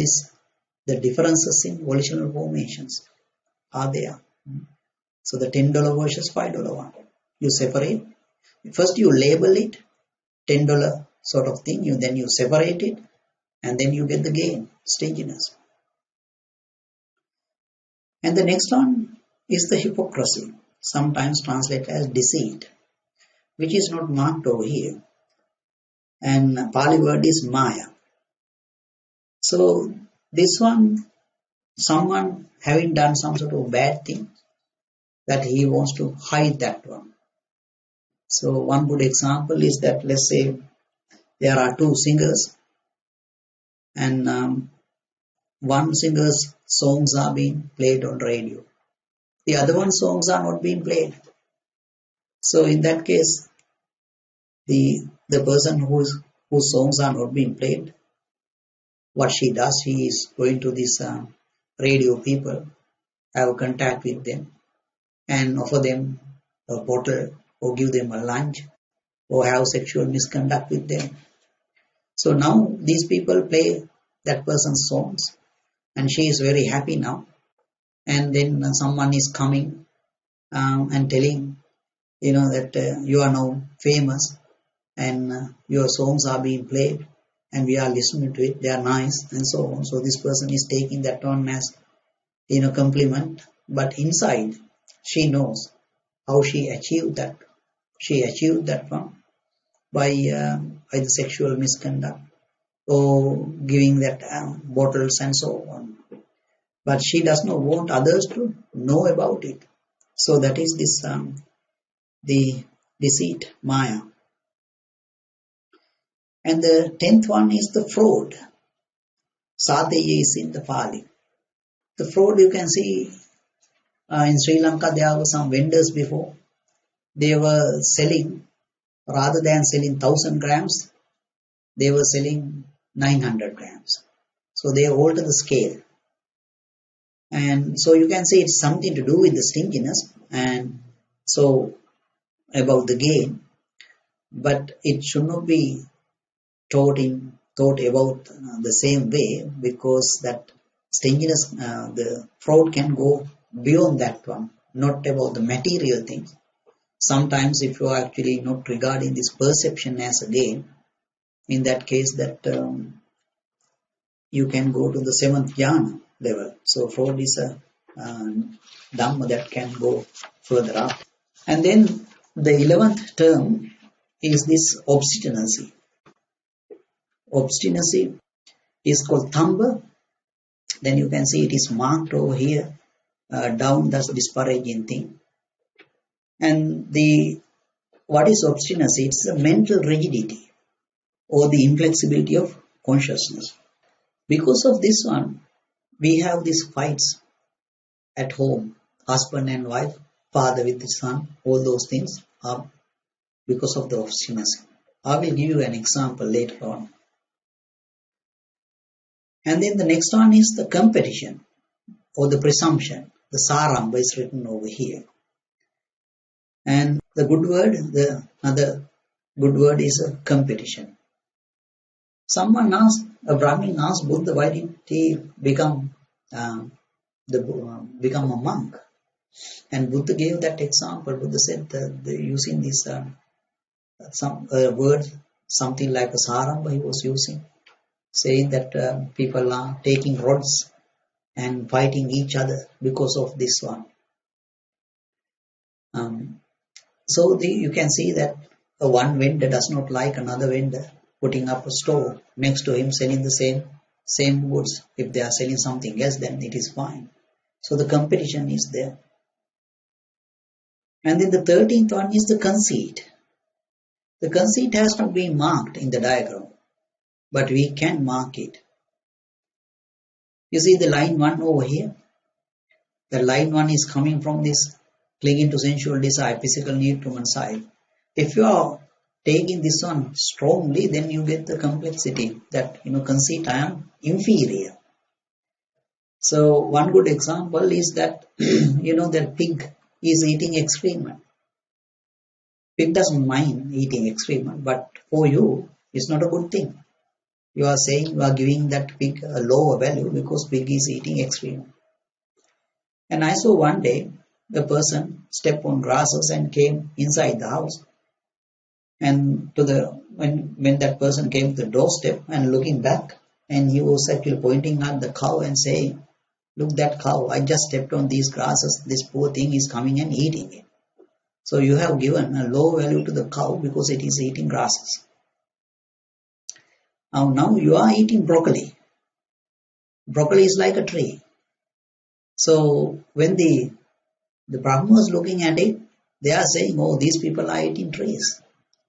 the differences in volitional formations are there. So the $10 versus $5 one. You separate. First you label it, $10 sort of thing. Then you separate it, and then you get the gain, stinginess. And the next one is the hypocrisy, sometimes translated as deceit, which is not marked over here. And Pali word is Maya. So this one, someone having done some sort of bad thing, that he wants to hide that one. So one good example is that, let's say there are two singers, and one singer's songs are being played on radio. The other one's songs are not being played. So in that case, the person whose songs are not being played, what she does, she is going to this radio people, have contact with them, and offer them a bottle or give them a lunch or have sexual misconduct with them. So now these people play that person's songs, and she is very happy now. And then someone is coming and telling, that you are now famous, and your songs are being played, and we are listening to it. They are nice, and so on. So this person is taking that on as compliment, but inside she knows how she achieved that. She achieved that one by either sexual misconduct or giving that bottles and so on. But she does not want others to know about it. So that is this the deceit, Maya. And the 10th one is the fraud. Sateya is in the Pali. The fraud, you can see in Sri Lanka, there were some vendors before. They were selling, rather than selling 1000 grams, they were selling 900 grams. So they altered the scale. And so you can see it's something to do with the stinginess, and so about the gain. but it should not be thought about the same way, because that stinginess, the fraud can go beyond that one, not about the material things. Sometimes if you are actually not regarding this perception as a game, in that case that you can go to the seventh jhana level. So fraud is a dhamma that can go further up. And then the 11th term is this obstinacy. Obstinacy is called thamba. Then you can see it is marked over here down, that's disparaging thing. And what is obstinacy? It's a mental rigidity or the inflexibility of consciousness. Because of this one, we have these fights at home, husband and wife, father with his son, all those things are because of the obstinacy. I will give you an example later on. And then the next one is the competition or the presumption. The saramba is written over here. And the good word, the other good word is a competition. Someone asked, a Brahmin asked Buddha, why did he become a monk? And Buddha gave that example. Buddha said that using this word, something like a saramba he was using, saying that people are taking rods and fighting each other because of this one. So you can see that one vendor does not like another vendor putting up a store next to him selling the same goods. If they are selling something else, then it is fine. So the competition is there. And then the 13th one is the conceit. The conceit has not been marked in the diagram, but we can mark it. You see the line 1 over here? The line 1 is coming from this clinging to sensual desire, physical need to one side. If you are taking this one strongly, then you get the complexity that, conceit, I am inferior. So one good example is that, that pig is eating excrement. Pig doesn't mind eating excrement, but for you, it's not a good thing. You are saying you are giving that pig a lower value because pig is eating excrement. And I saw one day the person step on grasses and came inside the house. And when that person came to the doorstep and looking back, and he was actually pointing at the cow and saying, look, that cow, I just stepped on these grasses, this poor thing is coming and eating it. So you have given a low value to the cow because it is eating grasses. Now you are eating broccoli. Broccoli is like a tree. So when the Brahma was looking at it, they are saying, oh, these people are eating trees.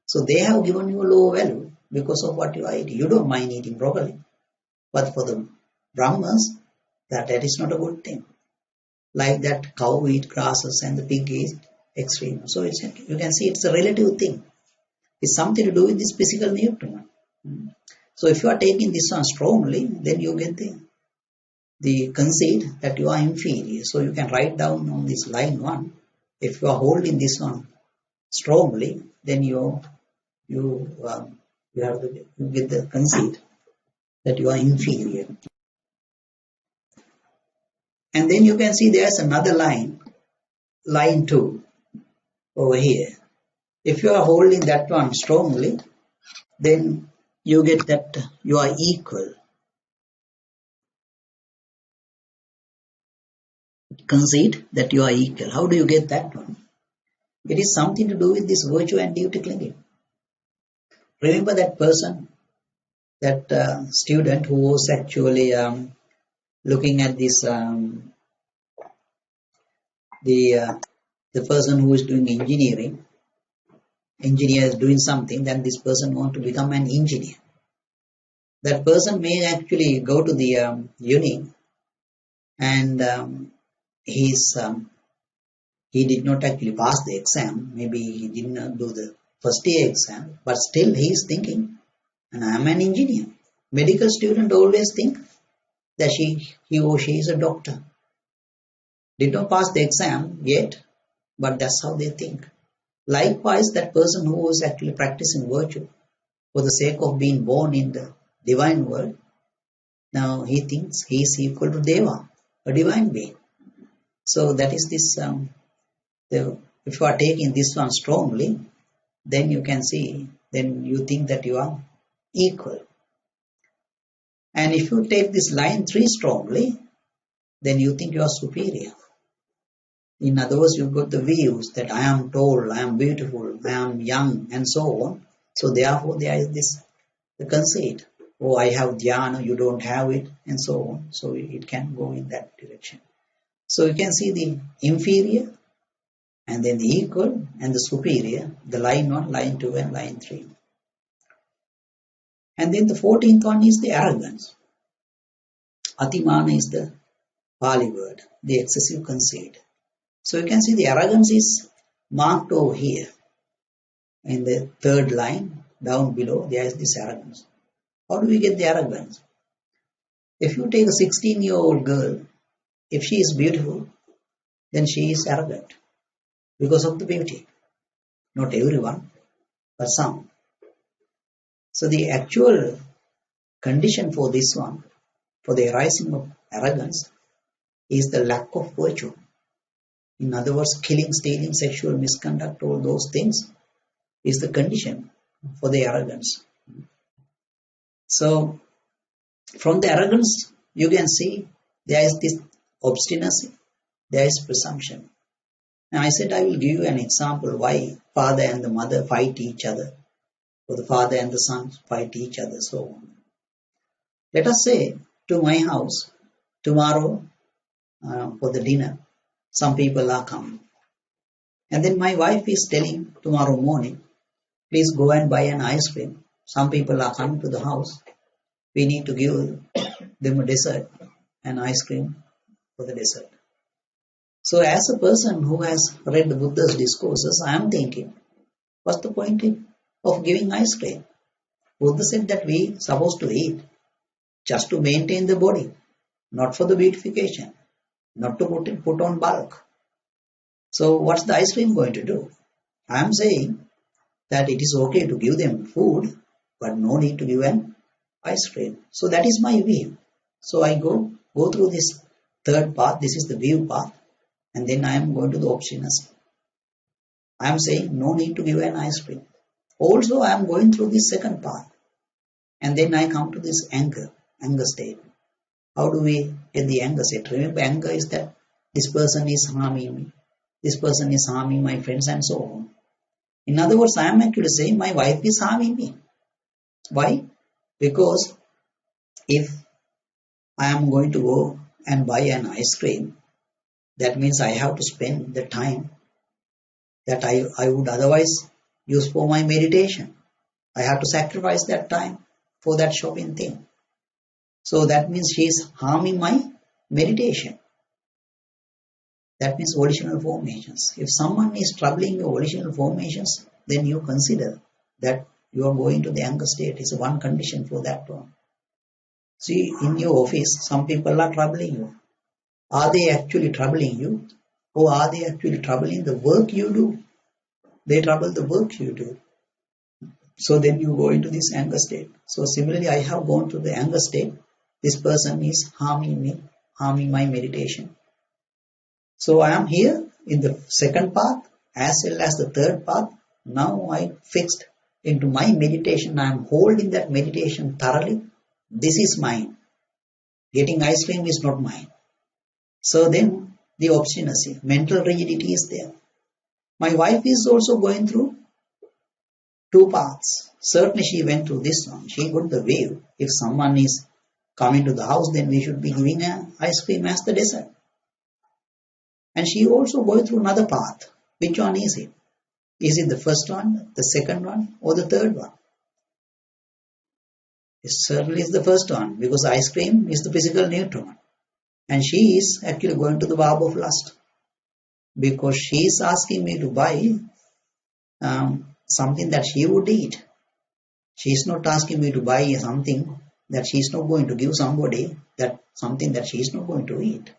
So they have given you a low value because of what you are eating. You don't mind eating broccoli. But for the Brahmas, that is not a good thing. Like that cow eat grasses and the pig eat extreme. So you can see it's a relative thing. It's something to do with this physical nutriment. So if you are taking this one strongly, then you get the conceit that you are inferior. So you can write down on this line 1. If you are holding this one strongly, then you get the conceit that you are inferior. And then you can see there's another line 2 over here. If you are holding that one strongly, then you get that you are equal. Conceit that you are equal. How do you get that one? It is something to do with this virtue and duty clinging. Remember that person, that student who was actually looking at this, the person who is doing engineering. Engineer is doing something, then this person wants to become an engineer. That person may actually go to the uni and he did not actually pass the exam. Maybe he did not do the first year exam, but still he is thinking, and I am an engineer. Medical student always think that he or she is a doctor. Did not pass the exam yet, but that's how they think. Likewise, that person who is actually practicing virtue for the sake of being born in the divine world, now he thinks he is equal to Deva, a divine being. So that is this, if you are taking this one strongly, then you can see, then you think that you are equal. And if you take this line 3 strongly, then you think you are superior. In other words, you've got the views that I am tall, I am beautiful, I am young, and so on. So therefore there is this, the conceit. Oh, I have dhyana, you don't have it, and so on. So it can go in that direction. So you can see the inferior, and then the equal, and the superior, the line 1, line 2, and line 3. And then the 14th one is the arrogance. Atimana is the Pali word, the excessive conceit. So you can see the arrogance is marked over here. In the 3rd line, down below, there is this arrogance. How do we get the arrogance? If you take a 16-year-old girl, if she is beautiful, then she is arrogant because of the beauty. Not everyone, but some. So the actual condition for this one, for the arising of arrogance, is the lack of virtue. In other words, killing, stealing, sexual misconduct, all those things is the condition for the arrogance. So, from the arrogance, you can see there is this obstinacy, there is presumption. Now, I said I will give you an example why father and the mother fight each other, or the father and the son fight each other, so on. Let us say to my house tomorrow for the dinner, some people are coming. And then my wife is telling tomorrow morning, please go and buy an ice cream. Some people are coming to the house. We need to give them a dessert, an ice cream for the dessert. So as a person who has read the Buddha's discourses, I am thinking, what's the point of giving ice cream? Buddha said that we are supposed to eat just to maintain the body, not for the beautification, not to put on bulk. So what's the ice cream going to do? I am saying that it is okay to give them food, but no need to give an ice cream. So that is my view. So I go through this 3rd path. This is the view path. And then I am going to the obstinacy. I am saying no need to give an ice cream. Also I am going through this 2nd path. And then I come to this anger state. How do we get the anger state? Remember, anger is that this person is harming me. This person is harming my friends and so on. In other words, I am actually saying my wife is harming me. Why? Because if I am going to go and buy an ice cream, that means I have to spend the time that I would otherwise use for my meditation. I have to sacrifice that time for that shopping thing. So that means she is harming my meditation. That means volitional formations. If someone is troubling your volitional formations, then you consider that you are going to the anger state. It's one condition for that one. See, in your office, some people are troubling you. Are they actually troubling you? Or are they actually troubling the work you do? They trouble the work you do. So then you go into this anger state. So similarly, I have gone to the anger state. This person is harming me, harming my meditation. So I am here in the 2nd path as well as the 3rd path. Now I fixed into my meditation. I am holding that meditation thoroughly. This is mine. Getting ice cream is not mine. So then the obstinacy, mental rigidity is there. My wife is also going through 2 paths. Certainly she went through this one. She got the wave. If someone is coming to the house, then we should be giving an ice cream as the dessert. And she also going through another path. Which one is it? Is it the 1st one, the 2nd one, or the 3rd one? It certainly is the 1st one, because ice cream is the physical neutron. And she is actually going to the barb of lust. Because she is asking me to buy something that she would eat. She is not asking me to buy something that she is not going to give somebody, that something that she is not going to eat.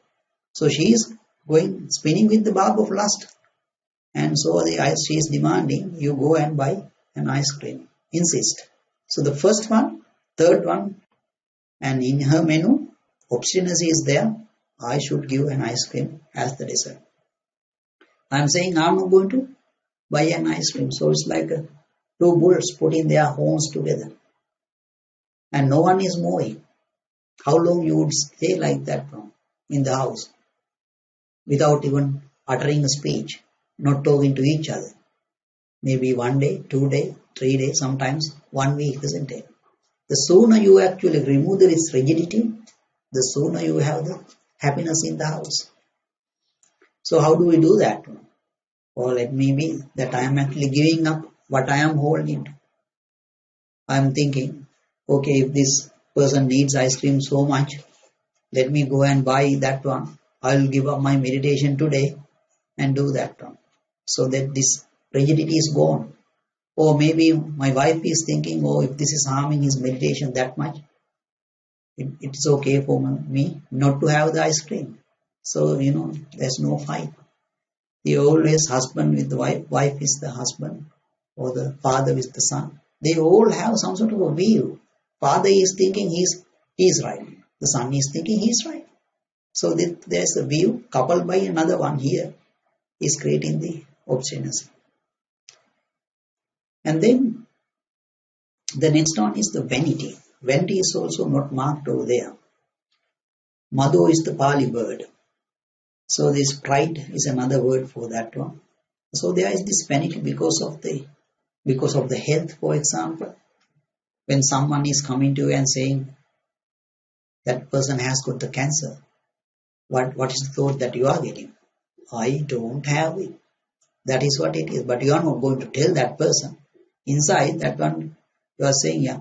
So she is spinning with the barb of lust. And so she is demanding you go and buy an ice cream. Insist. So the first one, third one, and in her menu, obstinacy is there. I should give an ice cream as the dessert. I am saying I am not going to buy an ice cream. So it's like two bulls putting their horns together. And no one is moving. How long you would stay like that in the house without even uttering a speech, not talking to each other? Maybe 1 day, 2 days, 3 days, sometimes 1 week, isn't it? The sooner you actually remove this rigidity, the sooner you have the happiness in the house. So how do we do that? Or let me be that I am actually giving up what I am holding. I am thinking, okay, if this person needs ice cream so much, let me go and buy that one. I will give up my meditation today and do that one. So that this rigidity is gone. Or maybe my wife is thinking, oh, if this is harming his meditation that much, it's okay for me not to have the ice cream. So, there's no fight. The always husband with the wife is the husband, or the father with the son. They all have some sort of a view. Father is thinking he's right. The son is thinking he's right. So there's a view coupled by another one here is creating the obstinacy. And then the next one is the vanity. Vanity is also not marked over there. Madho is the Pali word. So this pride is another word for that one. So there is this vanity because of the health, for example. When someone is coming to you and saying that person has got the cancer, what is the thought that you are getting? I don't have it. That is what it is. But you are not going to tell that person. Inside that one, you are saying, yeah,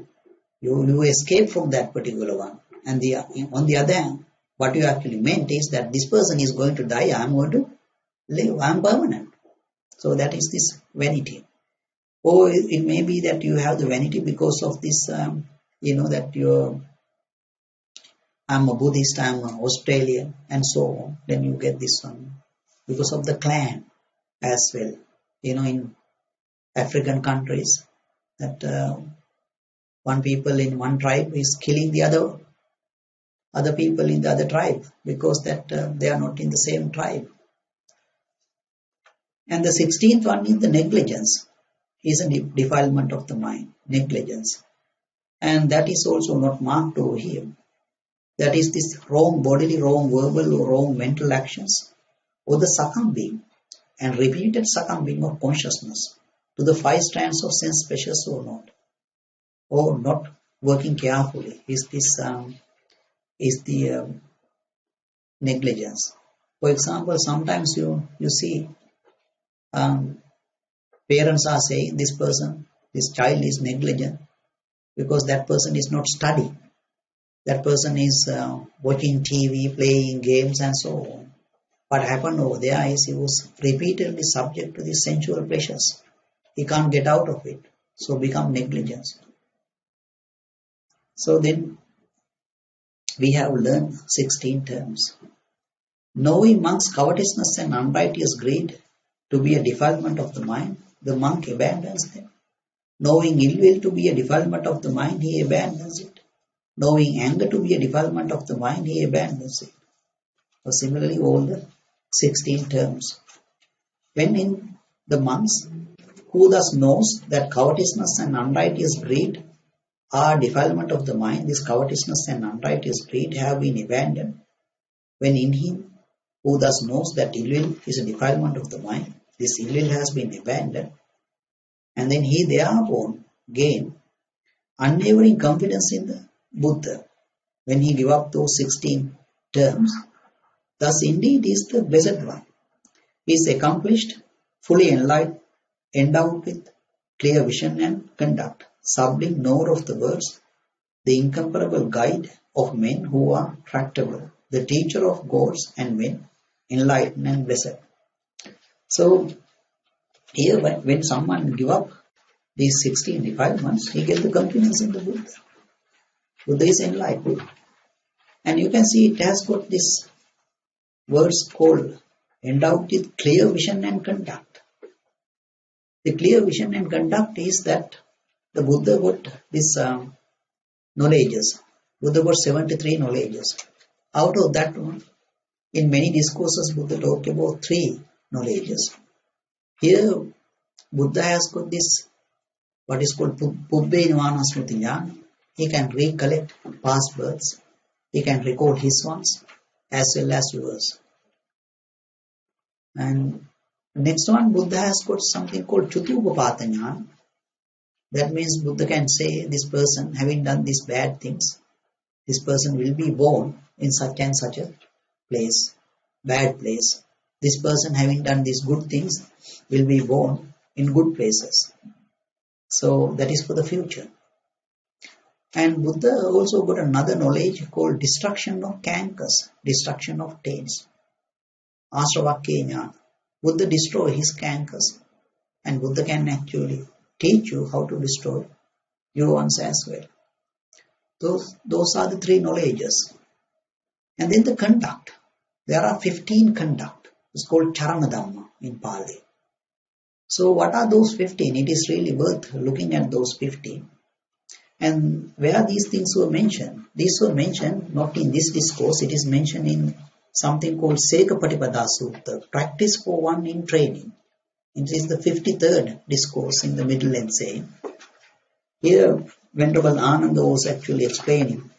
you escape from that particular one. And on the other hand, what you actually meant is that this person is going to die, I am going to live, I am permanent. So that is this vanity. Or it may be that you have the vanity because of this, that I'm a Buddhist, I'm an Australian, and so on. Then you get this one. Because of the clan as well. In African countries, that one people in one tribe is killing the other people in the other tribe because that they are not in the same tribe. And the 16th one is the negligence. Is a defilement of the mind, negligence. And that is also not marked over here. That is this wrong bodily, wrong verbal or wrong mental actions, or the succumbing and repeated succumbing of consciousness to the 5 strands of sense pleasures or not working carefully is the negligence. For example, sometimes you see parents are saying this child is negligent because that person is not studying. That person is watching TV, playing games and so on. What happened over there is he was repeatedly subject to these sensual pleasures. He can't get out of it. So become negligence. So then we have learned 16 terms. Knowing monk's covetousness and unrighteous greed to be a defilement of the mind, the monk abandons them. Knowing ill will to be a defilement of the mind, he abandons it. Knowing anger to be a defilement of the mind, he abandons it. So similarly, all the 16 terms. When in the monks, who thus knows that covetousness and unrighteous greed are defilement of the mind, this covetousness and unrighteous greed have been abandoned. When in him, who thus knows that ill will is a defilement of the mind, this ill will has been abandoned. And then he thereupon gain unwavering confidence in the Buddha when he give up those 16 terms. Thus indeed is the blessed one. He is accomplished, fully enlightened, endowed with clear vision and conduct, sublime knower of the words, the incomparable guide of men who are tractable, the teacher of gods and men, enlightened and blessed. So here when someone give up these 16 defilements, he gets the confidence in the Buddha. Buddha is enlightened. And you can see it has got this words called endowed with clear vision and conduct. The clear vision and conduct is that the Buddha got this knowledges. Buddha got 73 knowledges. Out of that one, in many discourses, Buddha talked about 3 knowledges. Here, Buddha has got this, what is called Pubbē Nivāna Smriti Jnana. He can recollect past births. He can recall his ones as well as yours. And next one, Buddha has got something called Chutupapāta Jnana. That means Buddha can say, this person having done these bad things, this person will be born in such and such a place, bad place. This person having done these good things will be born in good places. So that is for the future. And Buddha also got another knowledge called destruction of cankers, destruction of taints. Asravakya Jnana. Buddha destroy his cankers, and Buddha can actually teach you how to destroy your ones as well. Those are the 3 knowledges. And then the conduct. There are 15 conduct. It's called Charana Dhamma in Pali. So what are those 15? It is really worth looking at those 15. And where these things were mentioned? These were mentioned not in this discourse. It is mentioned in something called Sekapatipada Sutta, practice for one in training. It is the 53rd discourse in the middle and saying. Here, Venerable Ananda was actually explaining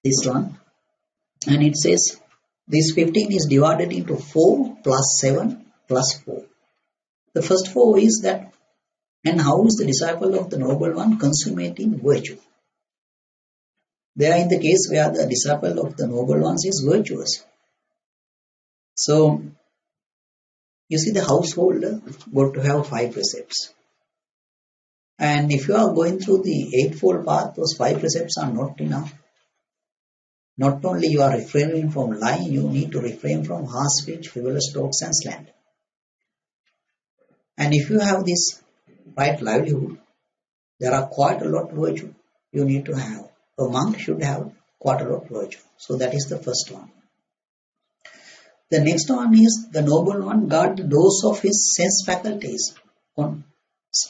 this one. And it says, this 15 is divided into 4 plus 7 plus 4. The first 4 is that, and how is the disciple of the Noble One consummating virtue? They are in the case where the disciple of the Noble Ones is virtuous. So, you see the householder got to have 5 precepts. And if you are going through the Eightfold Path, those 5 precepts are not enough. Not only you are refraining from lying, you need to refrain from harsh speech, frivolous talks and slander. And if you have this right livelihood, there are quite a lot of virtue you need to have. A monk should have quite a lot of virtue. So that is the first one. The next one is the Noble One guard the doors of his sense faculties, on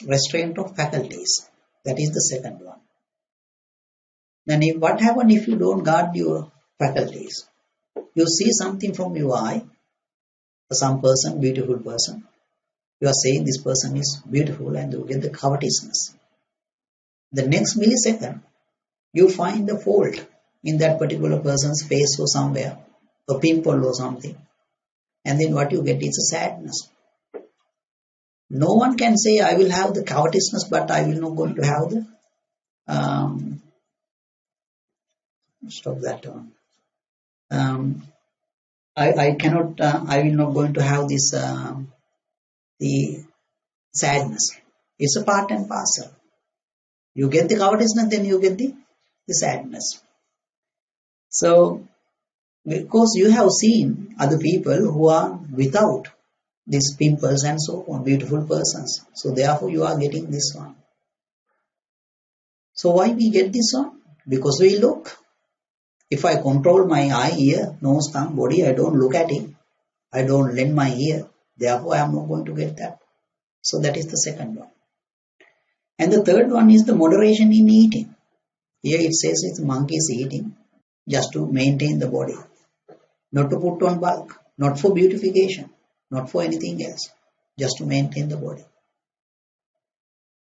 restraint of faculties. That is the second one. Then what happens if you don't guard your faculties? You see something from your eye, some person, beautiful person. You are saying this person is beautiful and you get the covetousness. The next millisecond, you find the fault in that particular person's face or somewhere, a pimple or something. And then what you get is a sadness. No one can say, I will have the covetousness, but I will not going to have the, stop that one. I cannot, I will not going to have this, the sadness. It's a part and parcel. You get the covetousness, then you get the sadness. So, because you have seen other people who are without these pimples and so on, beautiful persons. So therefore you are getting this one. So why we get this one? Because we look. If I control my eye, ear, nose, tongue, body, I don't look at it. I don't lend my ear. Therefore I am not going to get that. So that is the second one. And the third one is the moderation in eating. Here it says it's monk is eating just to maintain the body. Not to put on bulk, not for beautification, not for anything else, just to maintain the body.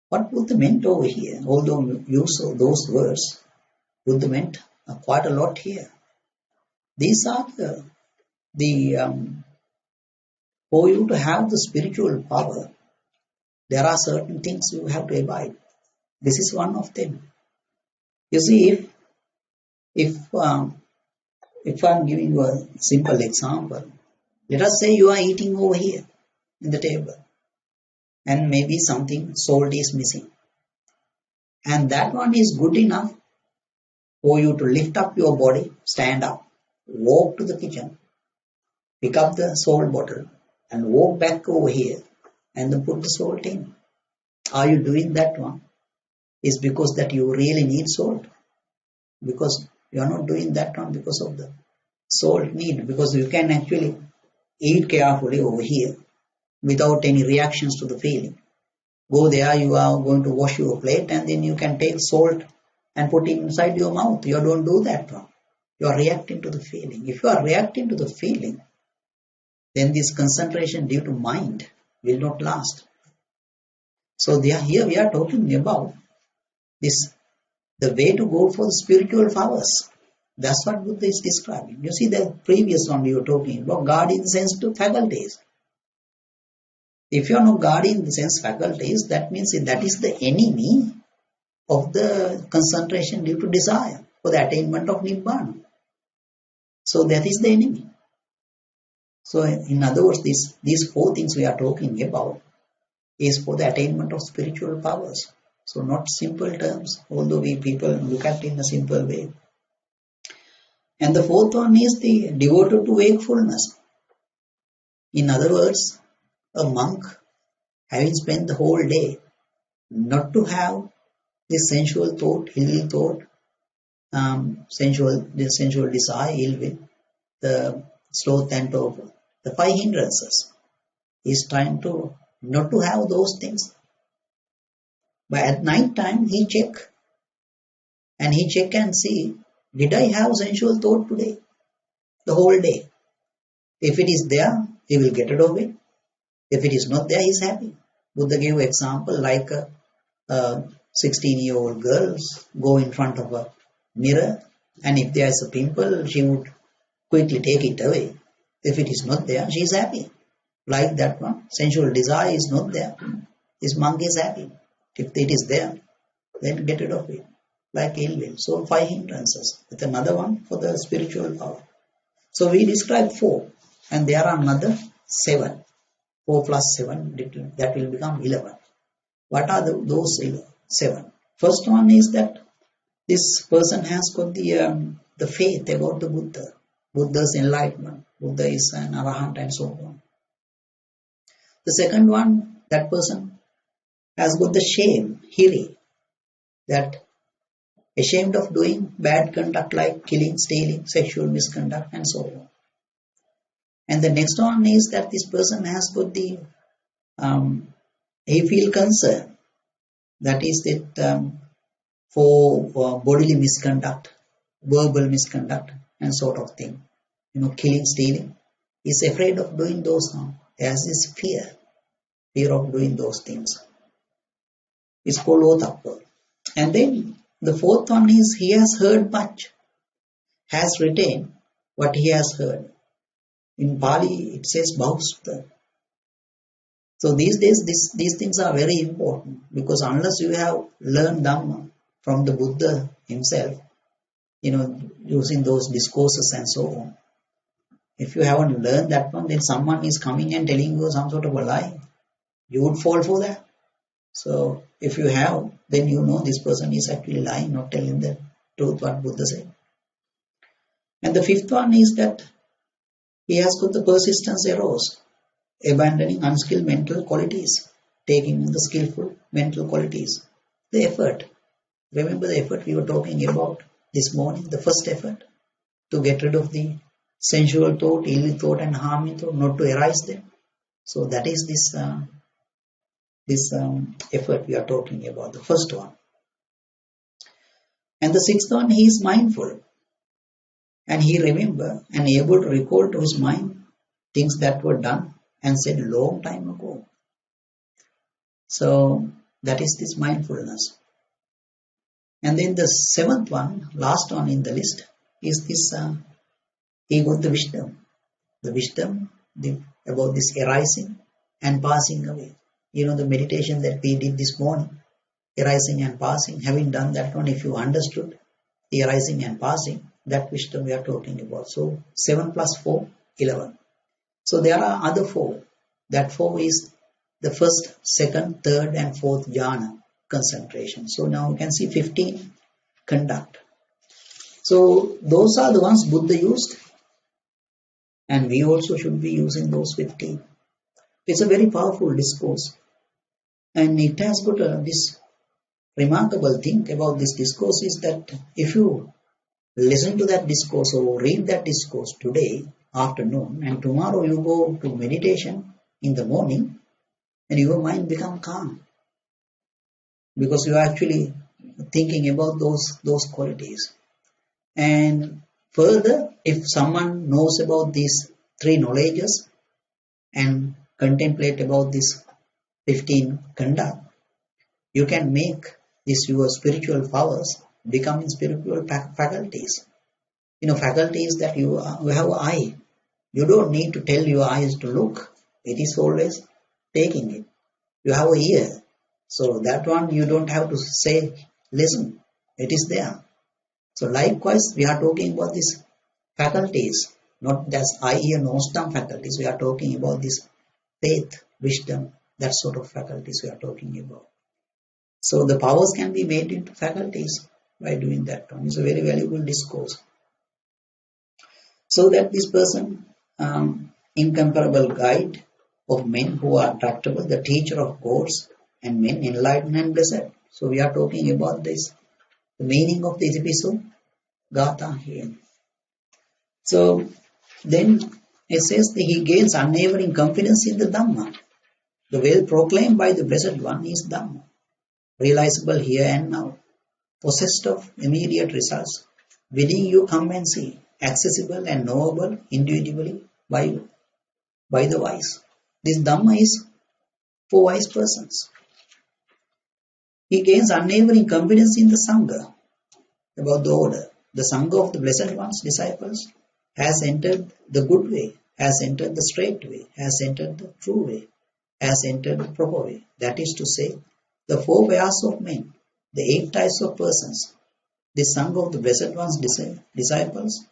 What Buddha meant over here, although you saw those words, Buddha meant quite a lot here. These are for you to have the spiritual power, there are certain things you have to abide. This is one of them. You see, if I'm giving you a simple example, let us say you are eating over here in the table and maybe something salt is missing. And that one is good enough for you to lift up your body, stand up, walk to the kitchen, pick up the salt bottle and walk back over here and then put the salt in. Are you doing that one? It's because that you really need salt. Because you are not doing that one because of the salt need. Because you can actually eat carefully over here without any reactions to the feeling. Go there, you are going to wash your plate, and then you can take salt and put it inside your mouth. You don't do that one. You are reacting to the feeling. If you are reacting to the feeling, then this concentration due to mind will not last. So here we are talking about this, the way to go for the spiritual powers. That's what Buddha is describing. You see, the previous one we were talking about, guarding the sensitive faculties. If you are not guarding the sense faculties, that means that is the enemy of the concentration due to desire for the attainment of Nibbana. So that is the enemy. So in other words, these four things we are talking about is for the attainment of spiritual powers. So not simple terms, although people look at it in a simple way. And the fourth one is the devoted to wakefulness. In other words, a monk having spent the whole day not to have this sensual thought, ill thought, sensual desire, ill will, the sloth and torpor, the five hindrances. He is trying to not to have those things. But at night time he check and see, did I have sensual thought today? The whole day. If it is there, he will get rid of it. If it is not there, he is happy. Buddha gave example like a 16-year-old girl go in front of a mirror, and if there is a pimple, she would quickly take it away. If it is not there, she is happy. Like that one, sensual desire is not there. This monk is happy. If it is there, then get rid of it. Like ill will. So 5 hindrances. With another one for the spiritual power. So we described 4. And there are another 7. 4 plus 7, that will become 11. What are those 7? First one is that this person has got the faith about the Buddha. Buddha's enlightenment. Buddha is an Arahant and so on. The second one, that person has got the shame, hiri, that ashamed of doing bad conduct like killing, stealing, sexual misconduct and so on. And the next one is that this person has got the, he feel concern, that is that for bodily misconduct, verbal misconduct and sort of thing. Killing, stealing. He is afraid of doing those harm. He has this fear of doing those things. It's called Vattupama. And then the fourth one is he has heard much, has retained what he has heard. In Bali it says Bausta. So these days these things are very important, because unless you have learned Dhamma from the Buddha himself, using those discourses and so on, if you haven't learned that one, then someone is coming and telling you some sort of a lie, you would fall for that. So if you have, then you know this person is actually lying, not telling the truth what Buddha said. And the fifth one is that he has got the persistence eros, abandoning unskilled mental qualities, taking the skillful mental qualities. The effort. Remember the effort we were talking about this morning, the first effort to get rid of the sensual thought, ill thought and harming thought, not to arise them. So that is this effort we are talking about, the first one. And the sixth one, he is mindful. And he remember and able to recall to his mind things that were done and said long time ago. So that is this mindfulness. And then the seventh one, last one in the list, is this, he got the wisdom. The wisdom about this arising and passing away. The meditation that we did this morning, arising and passing, having done that one, if you understood the arising and passing, that wisdom we are talking about. So 7 plus 4, 11. So there are other 4. That 4 is the first, second, third and fourth jhana concentration. So now you can see 15 conduct. So those are the ones Buddha used, and we also should be using those 15. It's a very powerful discourse, and it has got this remarkable thing about this discourse is that if you listen to that discourse or read that discourse today afternoon and tomorrow you go to meditation, in the morning, and your mind become calm because you are actually thinking about those qualities. And further, if someone knows about these three knowledges and contemplate about this 15 khandha, you can make this your spiritual powers becoming spiritual faculties. Faculties that you have eye. You don't need to tell your eyes to look. It is always taking it. You have a ear. So that one you don't have to say, listen. It is there. So likewise, we are talking about these faculties, not just eye, ear, nose, tongue faculties. We are talking about this faith, wisdom, that sort of faculties we are talking about. So the powers can be made into faculties by doing that one. It's a very valuable discourse. So that this person, incomparable guide of men who are tractable, the teacher of gods and men, enlightened and blessed. So we are talking about this, the meaning of this episode, Gatha here. So then it says that he gains unwavering confidence in the Dhamma. The well proclaimed by the Blessed One is Dhamma, realizable here and now, possessed of immediate results, bidding you come and see, accessible and knowable individually by the wise. This Dhamma is for wise persons. He gains unwavering confidence in the Sangha, about the order. The Sangha of the Blessed One's disciples has entered the good way, has entered the straight way, has entered the true way, has entered the proper way. That is to say, the four ways of men, the 8 types of persons. This Sangha of the Blessed One's disciples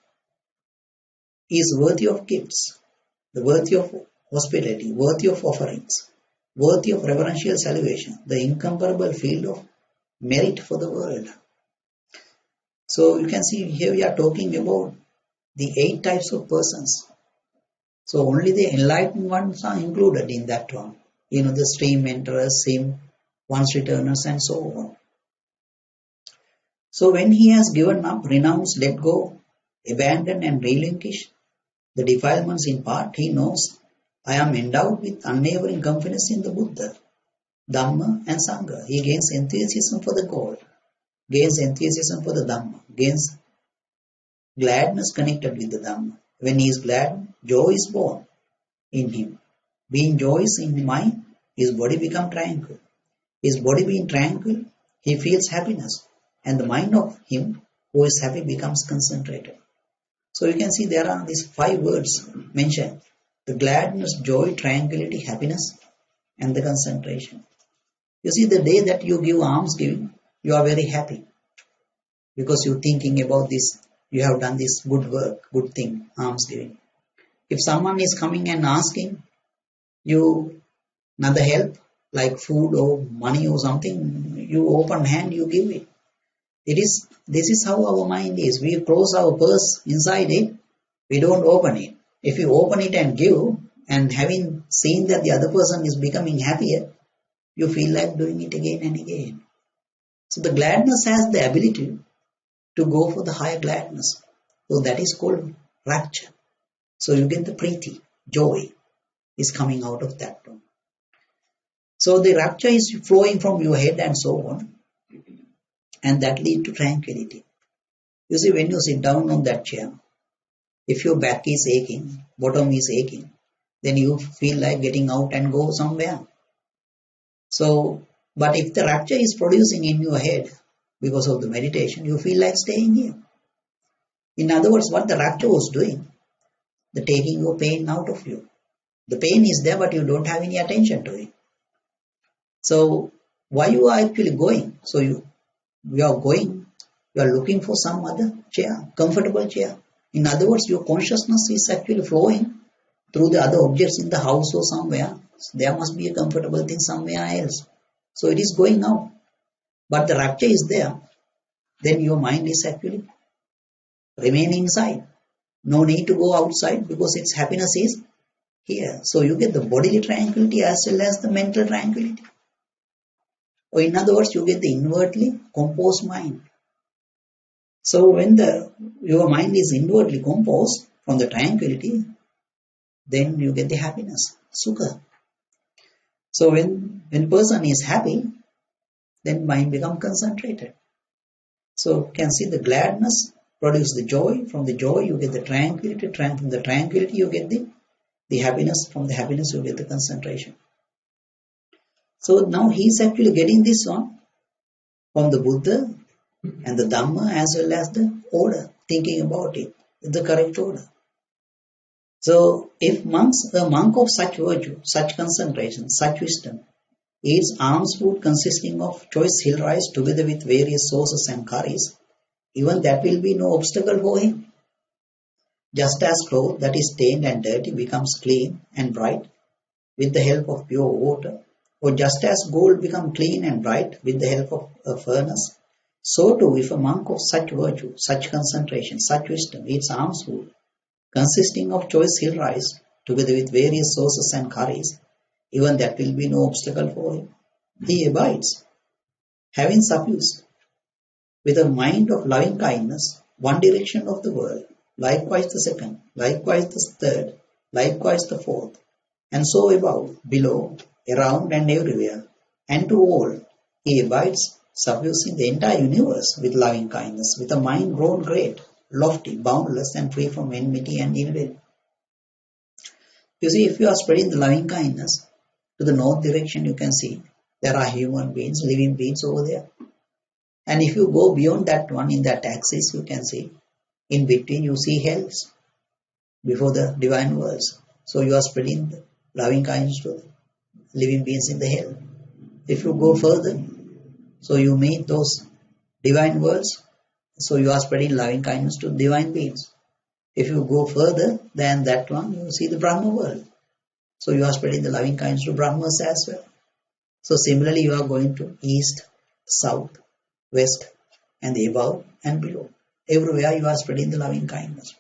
is worthy of gifts, the worthy of hospitality, worthy of offerings, worthy of reverential salutation, the incomparable field of merit for the world. So you can see here we are talking about the 8 types of persons. So only the enlightened ones are included in that one. The stream enterers, once returners, and so on. So when he has given up, renounced, let go, abandoned and relinquished the defilements in part, he knows, I am endowed with unwavering confidence in the Buddha, Dhamma and Sangha. He gains enthusiasm for the goal, gains enthusiasm for the Dhamma, gains gladness connected with the Dhamma. When he is glad, joy is born in him. Being joyous in mind, his body becomes tranquil. His body being tranquil, he feels happiness, and the mind of him who is happy becomes concentrated. So you can see there are these 5 words mentioned: the gladness, joy, tranquility, happiness, and the concentration. You see, the day that you give almsgiving, you are very happy because you're thinking about this. You have done this good work, good thing, almsgiving. If someone is coming and asking you another help, like food or money or something, you open hand, you give it. This is how our mind is. We close our purse inside it, we don't open it. If you open it and give, and having seen that the other person is becoming happier, you feel like doing it again and again. So the gladness has the ability to go for the higher gladness. So that is called rapture. So you get the priti, joy is coming out of that one. So the rapture is flowing from your head and so on, and that leads to tranquility. You see, when you sit down on that chair, if your back is aching, bottom is aching, then you feel like getting out and go somewhere. So, but if the rapture is producing in your head because of the meditation, you feel like staying here. In other words, what the rapture was doing, the taking your pain out of you. The pain is there, but you don't have any attention to it. So, why you are actually going? So you are going, you are looking for some other chair, comfortable chair. In other words, your consciousness is actually flowing through the other objects in the house or somewhere. So there must be a comfortable thing somewhere else. So it is going out. But the rapture is there. Then your mind is actually remaining inside. No need to go outside because its happiness is here. So you get the bodily tranquility as well as the mental tranquility. Or in other words, you get the inwardly composed mind. So when your mind is inwardly composed from the tranquility, then you get the happiness, sukha. So when person is happy, then mind become concentrated. So you can see the gladness produce the joy. From the joy you get the tranquility. From the tranquility you get the happiness. From the happiness you get the concentration. So now he is actually getting this one from the Buddha and the Dhamma as well as the order, thinking about it in the correct order. So if a monk of such virtue, such concentration, such wisdom, eats alms food consisting of choice hill rice together with various sauces and curries, even that will be no obstacle for him. Just as cloth that is stained and dirty becomes clean and bright with the help of pure water, or just as gold becomes clean and bright with the help of a furnace, so too if a monk of such virtue, such concentration, such wisdom eats alms food consisting of choice hill rice together with various sauces and curries, even that will be no obstacle for him. He abides, having suffused with a mind of loving kindness one direction of the world, likewise the second, likewise the third, likewise the fourth, and so above, below, around and everywhere, and to all, he abides, suffusing the entire universe with loving kindness, with a mind grown great, lofty, boundless, and free from enmity and ill will. You see, if you are spreading the loving kindness to the north direction, you can see there are human beings, living beings over there. And if you go beyond that one in that axis, you can see in between you see hells before the divine worlds. So you are spreading the loving kindness to the living beings in the hell. If you go further, so you meet those divine worlds, so you are spreading loving kindness to divine beings. If you go further than that one, you see the Brahma world. So you are spreading the loving kindness to Brahmas as well. So similarly, you are going to east, south, west, and above and below. Everywhere you are spreading the loving kindness.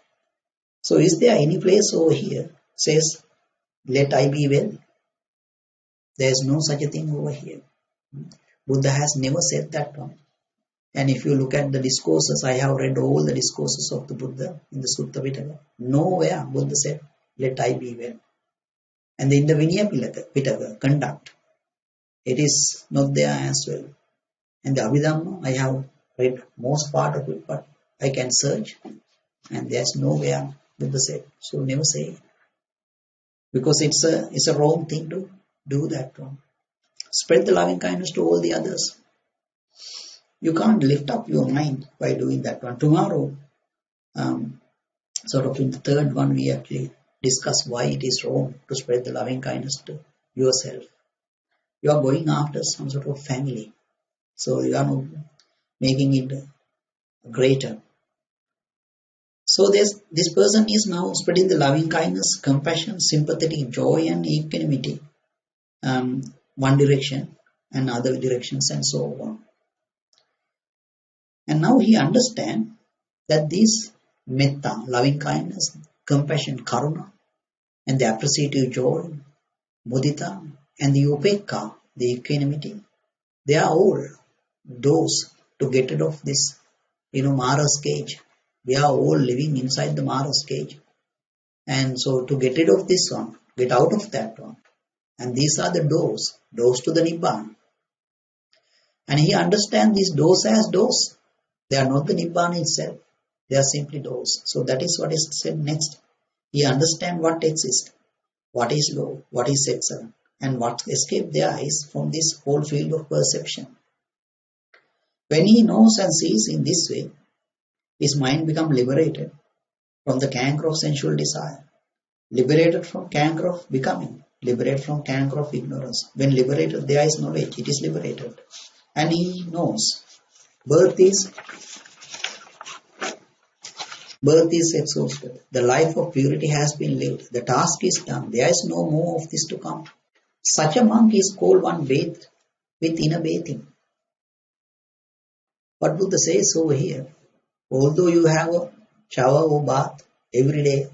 So is there any place over here says, let I be well? There is no such a thing over here. Buddha has never said that one. And if you look at the discourses, I have read all the discourses of the Buddha in the Sutta Pitaka. Nowhere Buddha said, let I be well. And in the Vinaya Pitaka, conduct, it is not there as well. And the Abhidhamma, I have read most part of it, but I can search and there's nowhere Buddha said. So never say it. Because it's a wrong thing to do that one. Spread the loving kindness to all the others. You can't lift up your mind by doing that one. Tomorrow, sort of in the third one, we actually discuss why it is wrong to spread the loving kindness to yourself. You are going after some sort of family. So you are not making it greater. So this person is now spreading the loving kindness, compassion, sympathetic joy and equanimity, one direction and other directions and so on. And now he understands that this metta, loving kindness, compassion, karuna, and the appreciative joy, mudita, and the upekka, the equanimity, they are all doors to get rid of this, Mara's cage. We are all living inside the Mara's cage. And so to get rid of this one, get out of that one. And these are the doors to the Nibbana. And he understands these doors as doors. They are not the Nibbana itself. They are simply doors. So that is what is said next. He understands what exists, what is low, what is excellent, and what escape there is from this whole field of perception. When he knows and sees in this way, his mind becomes liberated from the canker of sensual desire, liberated from canker of becoming, liberated from canker of ignorance. When liberated, there is knowledge, it is liberated. And he knows birth is exhausted. The life of purity has been lived. The task is done. There is no more of this to come. Such a monk is called one bathed with inner bathing. What Buddha says over here, although you have a shower or bath every day,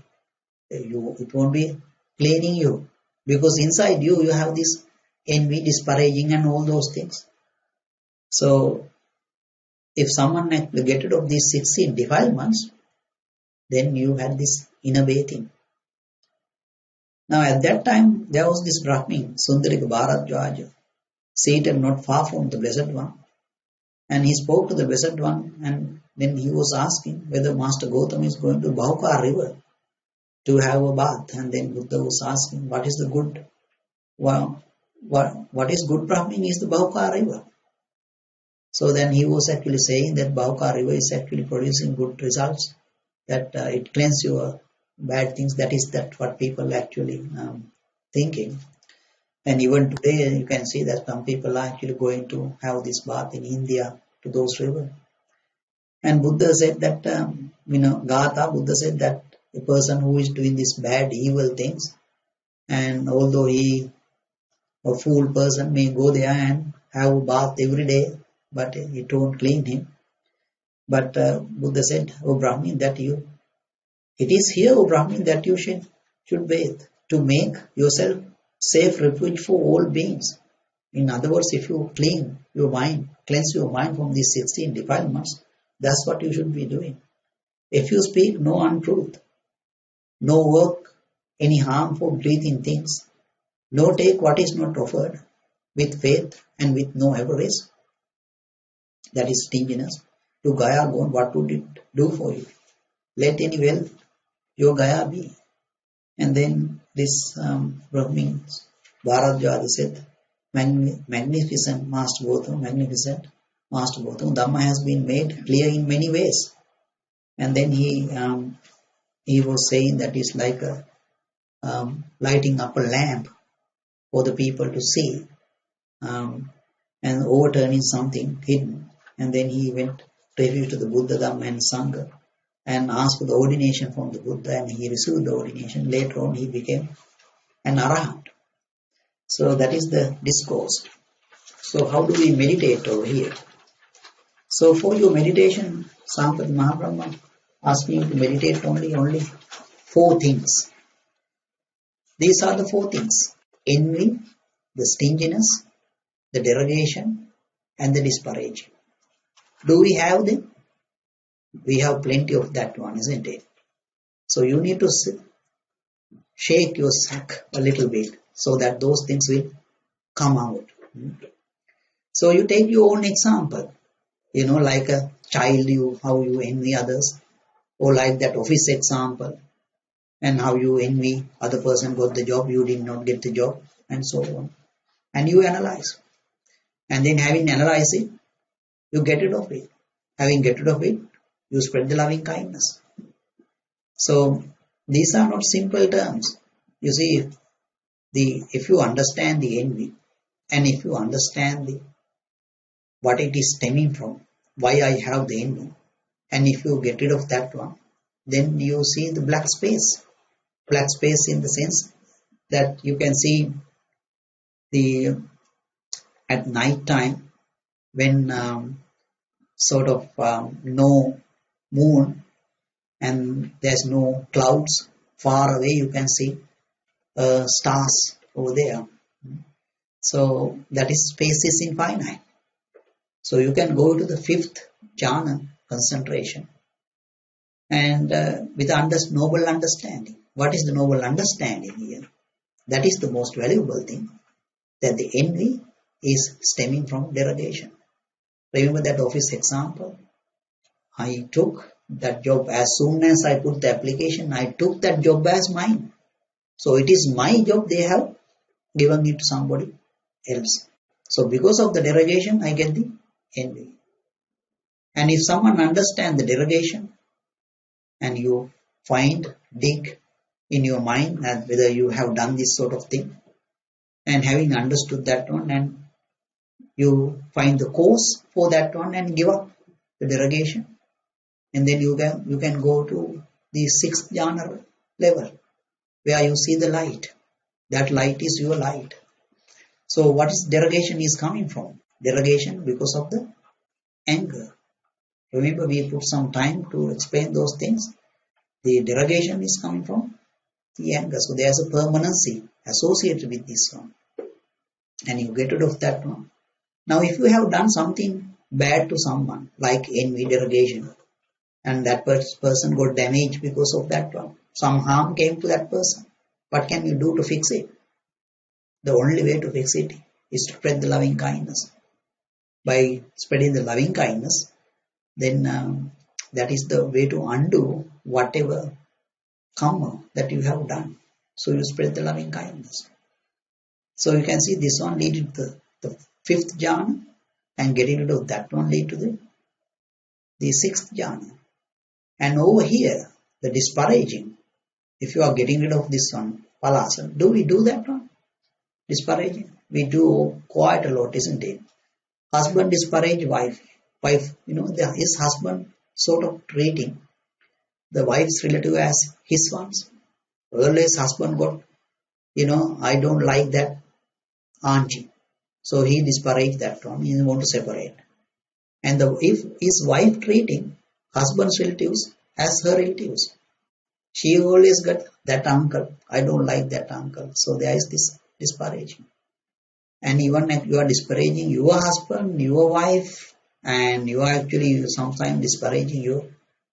it won't be cleaning you. Because inside you have this envy, disparaging and all those things. So, if someone get rid of these 16 defilements, then you had this inner bathing. Now at that time there was this Brahmin, Sundarika Bharadwaja, seated not far from the Blessed One. And he spoke to the Blessed One, and then he was asking whether Master Gautama is going to Bauka river to have a bath. And then Buddha was asking, what is the good, what is good Brahmin is the Bauka river. So then he was actually saying that Bauka river is actually producing good results, that it cleanses your bad things. That is that what people actually thinking. And even today you can see that some people are actually going to have this bath in India to those rivers. And Buddha said that, Gatha, Buddha said that a person who is doing these bad, evil things, and although a fool person may go there and have a bath every day, but it won't clean him. But Buddha said, O Brahmin, it is here, O Brahmin, that you should bathe to make yourself safe refuge for all beings. In other words, if you cleanse your mind from these 16 defilements, that's what you should be doing. If you speak no untruth, no work any harmful breathing things, no take what is not offered, with faith and with no avarice, that is stinkiness, to Gaya gone, what would it do for you? Let any wealth your Gaya be. And then this Brahmin Bharadwaja said, magnificent Master Gautama, Dhamma has been made clear in many ways. And then he was saying that it's like lighting up a lamp for the people to see, and overturning something hidden. And then he went refuge to the Buddha, Dhamma and Sangha and asked for the ordination from the Buddha, and he received the ordination. Later on he became an Arahant. So that is the discourse. So how do we meditate over here? So for your meditation, Sampati Mahabrahma asked me to meditate only 4 things. These are the 4 things: envy, the stinginess, the derivation, and the disparaging. Do we have them? We have plenty of that one, isn't it? So you need to shake your sack a little bit so that those things will come out. So you take your own example, like a child, how you envy others, or like that office example, and how you envy other person got the job, you did not get the job, and so on. And you analyze. And then having analyzed it, you get rid of it. Having get rid of it, you spread the loving kindness. So these are not simple terms. You see, if you understand the envy, and if you understand what it is stemming from, why I have the envy, and if you get rid of that one, then you see the black space. Black space in the sense that you can see at night time when no moon and there's no clouds, far away you can see stars over there. So that is space is infinite. So you can go to the 5th jhana, concentration, and with noble understanding. What is the noble understanding here? That is the most valuable thing, that the envy is stemming from derivation. Remember that office example? I took that job as soon as I put the application, I took that job as mine. So it is my job, they have given it to somebody else. So because of the derivation, I get the envy. And if someone understands the derivation, and you dig in your mind that whether you have done this sort of thing, and having understood that one, and you find the cause for that one and give up the derogation, and then you can go to the 6th jhana level where you see the light. That light is your light. So what is derogation is coming from? Derogation because of the anger. Remember, we put some time to explain those things. The derogation is coming from the anger. So there's a permanency associated with this one. And you get rid of that one. Now if you have done something bad to someone, like envy, derogation, and that person got damaged because of that one, some harm came to that person, What can you do to fix it? The only way to fix it is to spread the loving kindness. By spreading the loving kindness, then that is the way to undo whatever karma that you have done. So you spread the loving kindness. So you can see this one lead to the fifth jhana, and getting rid of that one lead to the sixth jhana. And over here, the disparaging, if you are getting rid of this one, palasa, do we do that one? Disparaging? We do quite a lot, isn't it? Husband disparage wife. Wife, his husband sort of treating the wife's relative as his ones. Earlier his husband got, I don't like that auntie. So he disparaged that one. He want to separate. And if his wife treating husband's relatives as her relatives, she always got that uncle. I don't like that uncle. So there is this disparaging. And even if you are disparaging your husband, your wife, and you are actually sometimes disparaging your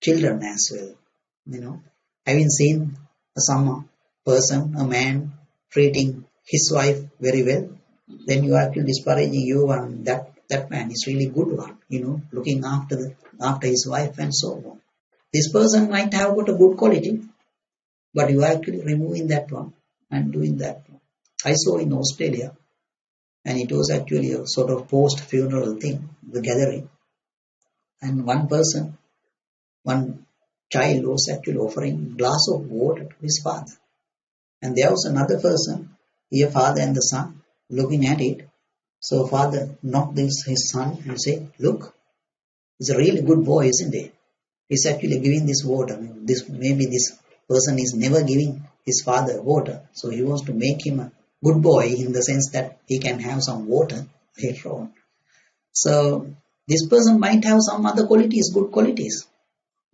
children as well. Having seen some person, a man, treating his wife very well, then you are actually disparaging you, and that man is really good one, looking after his wife and so on. This person might have got a good quality, but you are actually removing that one and doing that one. I saw in Australia, and it was actually a sort of post-funeral thing, the gathering. And one child was actually offering a glass of water to his father. And there was another person, here father and the son, looking at it. So father knocked his son and said, look, he's a really good boy, isn't he? He's actually giving this water. Maybe this person is never giving his father water. So he wants to make him a good boy in the sense that he can have some water later on. So this person might have some other qualities, good qualities,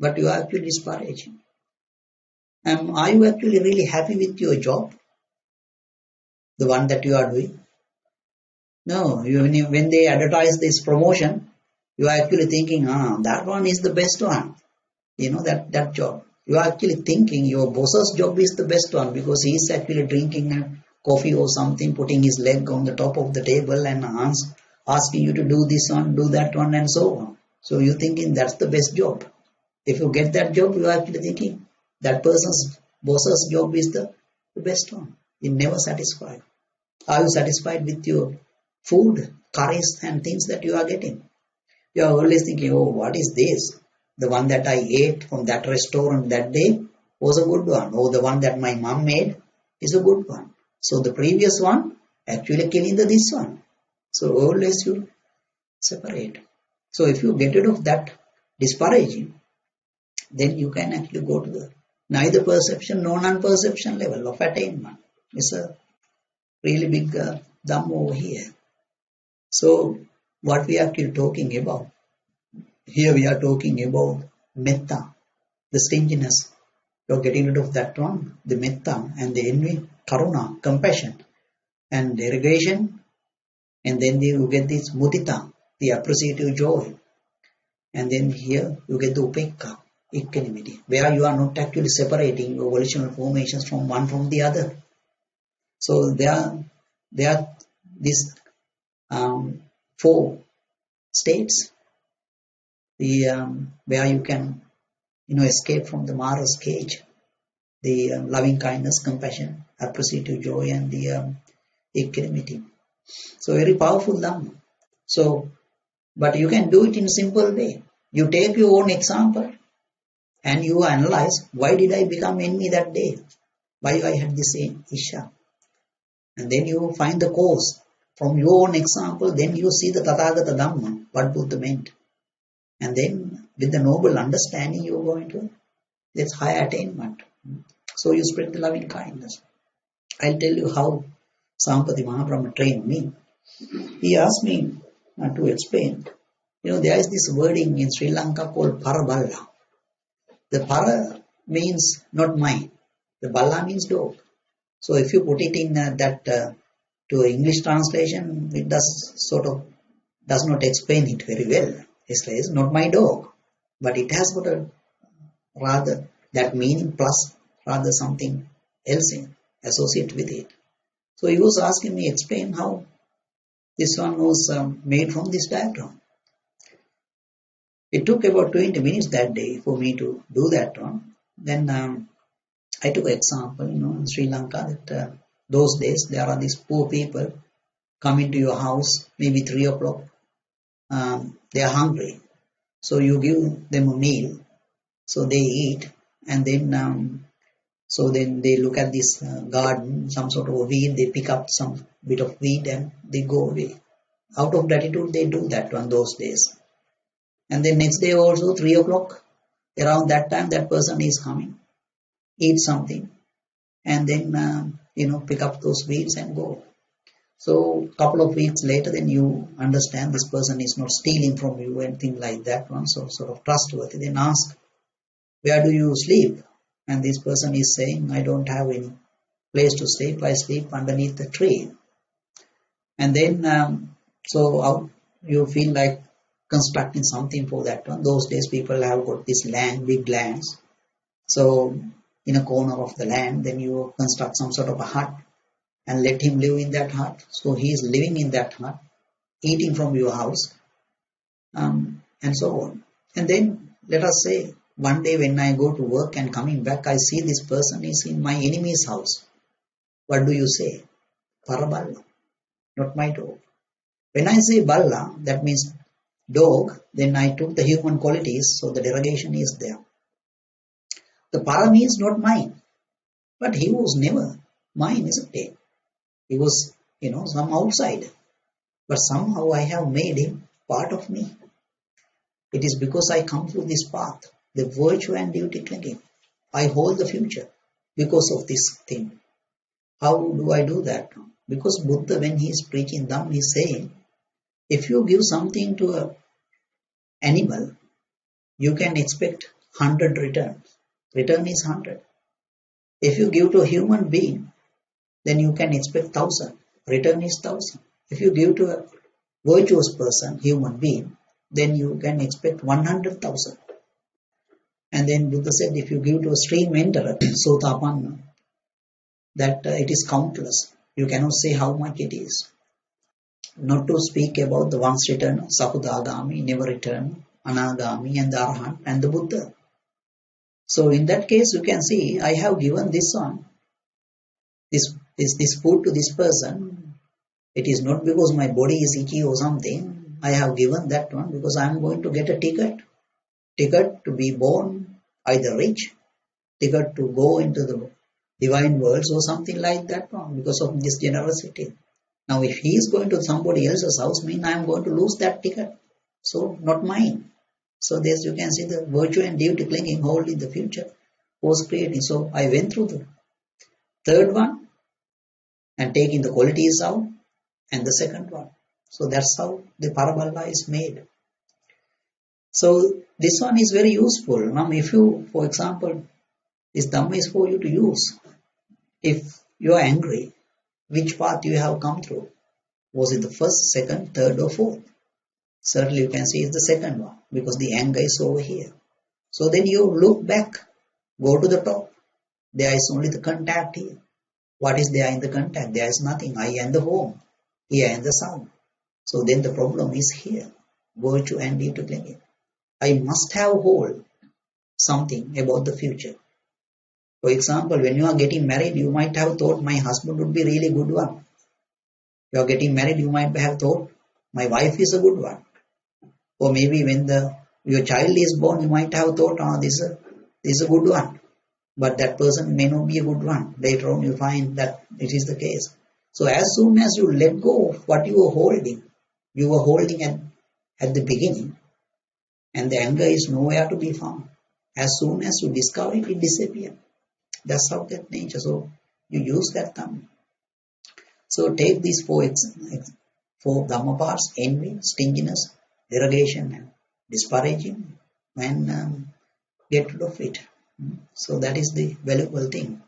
but you are actually disparaging. Are you actually really happy with your job? The one that you are doing? No, when they advertise this promotion, you are actually thinking, that one is the best one. That job. You are actually thinking your boss's job is the best one because he is actually drinking a coffee or something, putting his leg on the top of the table and asking you to do this one, do that one, and so on. So you're thinking that's the best job. If you get that job, you are actually thinking that person's boss's job is the best one. You're never satisfied. Are you satisfied with your food, curries, and things that you are getting? You are always thinking, oh, what is this? The one that I ate from that restaurant that day was a good one. Oh, the one that my mom made is a good one. So the previous one actually killing this one. So always you separate. So if you get rid of that disparaging, then you can actually go to the neither perception nor non-perception level of attainment. It's a really big Dhamma over here. So what we are actually talking about, here we are talking about metta, the stinginess. You're getting rid of that one, the metta and the envy, karuna, compassion, and derivation, and then you get this mudita, the appreciative joy, and then here you get the upekka, equanimity, where you are not actually separating your volitional formations from one from the other. So there are these four states, where you can escape from the Mara's cage, the loving kindness, compassion, appreciative joy, and the equanimity. So very powerful Dhamma. So, but you can do it in a simple way. You take your own example and you analyze, why did I become envy that day? Why I had this Isha? And then you find the cause. From your own example, then you see the Tathagata Dhamma, what Buddha meant. And then with the noble understanding, you are going to this high attainment. So you spread the loving kindness. I'll tell you how Sampati Mahaprabhu trained me. He asked me to explain. There is this wording in Sri Lanka called Paraballa. The para means not mine. The balla means dog. So if you put it in to English translation, it does not explain it very well. It says, not my dog. But it has got a rather that meaning plus rather something else associate with it. So he was asking me, explain how this one was made from this diagram. It took about 20 minutes that day for me to do that one. Then I took an example, in Sri Lanka, that those days there are these poor people come into your house, maybe 3 o'clock. They are hungry. So you give them a meal. So they eat, and then they look at this garden, some sort of a weed, they pick up some bit of weed and they go away. Out of gratitude, they do that on those days. And then next day also, 3 o'clock, around that time, that person is coming, eat something, and then, pick up those weeds and go. So a couple of weeks later, then you understand this person is not stealing from you and things like that one, so sort of trustworthy. Then ask, where do you sleep? And this person is saying, I don't have any place to sleep. I sleep underneath the tree. And then, you feel like constructing something for that one. Those days people have got this land, big lands. So in a corner of the land, then you construct some sort of a hut and let him live in that hut. So he is living in that hut, eating from your house, and so on. And then let us say, one day when I go to work and coming back, I see this person is in my enemy's house. What do you say? Paraballa, not my dog. When I say Bala, that means dog, then I took the human qualities, so the derivation is there. The para means not mine, but he was never mine, isn't it? He was, some outside, but somehow I have made him part of me. It is because I come through this path, the virtue and duty clinging. I hold the future because of this thing. How do I do that? Because Buddha, when he is preaching Dhamma, he is saying, if you give something to an animal, you can expect 100 returns. Return is 100. If you give to a human being, then you can expect 1,000. Return is 1,000. If you give to a virtuous person, human being, then you can expect 100,000. And then Buddha said, if you give to a stream enterer, Sotapanna, that it is countless. You cannot say how much it is. Not to speak about the once return, Sakudagami, never return, Anagami, and the Arahant, and the Buddha. So in that case, you can see, I have given this one, this food to this person. It is not because my body is icky or something. I have given that one because I am going to get a ticket to be born either rich, ticket to go into the divine worlds or something like that one because of this generosity. Now if he is going to somebody else's house, I am going to lose that ticket. So not mine. So this you can see the virtue and duty clinging hold in the future was creating. So I went through the third one and taking the qualities out and the second one. So that's how the parabala is made. So this one is very useful. Now if you, for example, this Dhamma is for you to use. If you are angry, which path you have come through? Was it the first, second, third or fourth? Certainly you can see it's the second one because the anger is over here. So then you look back, go to the top. There is only the contact here. What is there in the contact? There is nothing. I am the home. Here and the sound. So then the problem is here. Virtue and duty clinging. I must have hold something about the future. For example, when you are getting married, you might have thought my husband would be a really good one. You are getting married, you might have thought my wife is a good one. Or maybe when your child is born, you might have thought, this is a good one. But that person may not be a good one. Later on you find that it is the case. So as soon as you let go of what you were holding at the beginning, and the anger is nowhere to be found. As soon as you discover it, it disappears. That's how that nature. So you use that Dhamma. So take these four Dhamma parts: envy, stinginess, derivation, and disparaging, and get rid of it. So that is the valuable thing.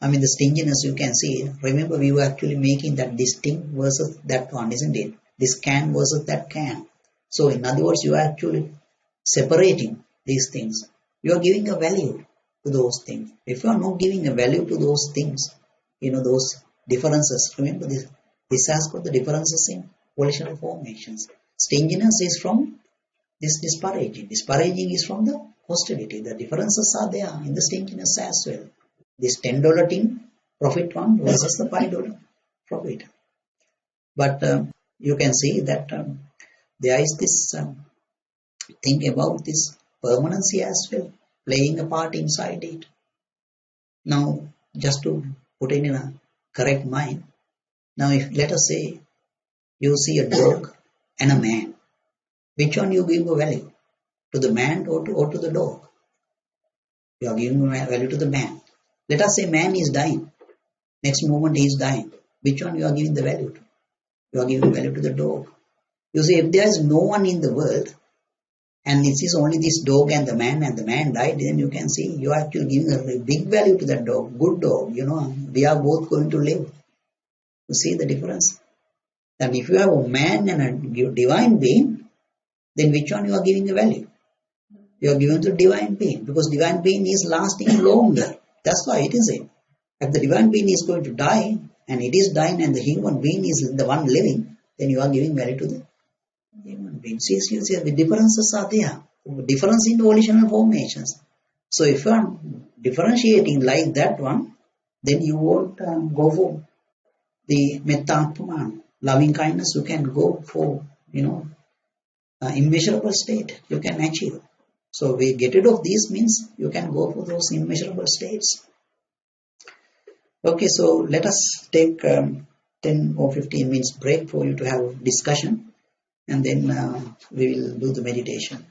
The stinginess you can see. Remember, we were actually making that distinct versus that one, isn't it? This can versus that can. So in other words, you are actually separating these things. You are giving a value to those things. If you are not giving a value to those things, those differences. Remember this has got the differences in volitional formations. Stinkiness is from this disparaging. Disparaging is from the hostility. The differences are there in the stinkiness as well. This $10 tin profit one versus the $5 profit. But you can see that there is this thing about this permanency as well, playing a part inside it. Now, just to put it in a correct mind, now if let us say you see a dog and a man, which one you give a value? To the man or to the dog? You are giving value to the man. Let us say man is dying. Next moment he is dying. Which one you are giving the value to? You are giving value to the dog. You see, if there is no one in the world, and it is only this dog and the man died, then you can see you are actually giving a big value to that dog, good dog, we are both going to live. You see the difference? And if you have a man and a divine being, then which one you are giving a value? You are giving to divine being, because divine being is lasting longer. That's why it is it. If the divine being is going to die, and it is dying, and the human being is the one living, then you are giving value to the human being. See, the differences are there. Difference in the volitional formations. So if you are differentiating like that one, then you won't go for the Vattupama, loving kindness. You can go for, immeasurable state. You can achieve. So we get rid of these means you can go for those immeasurable states. Okay, so let us take 10 or 15 minutes break for you to have a discussion, and then we will do the meditation.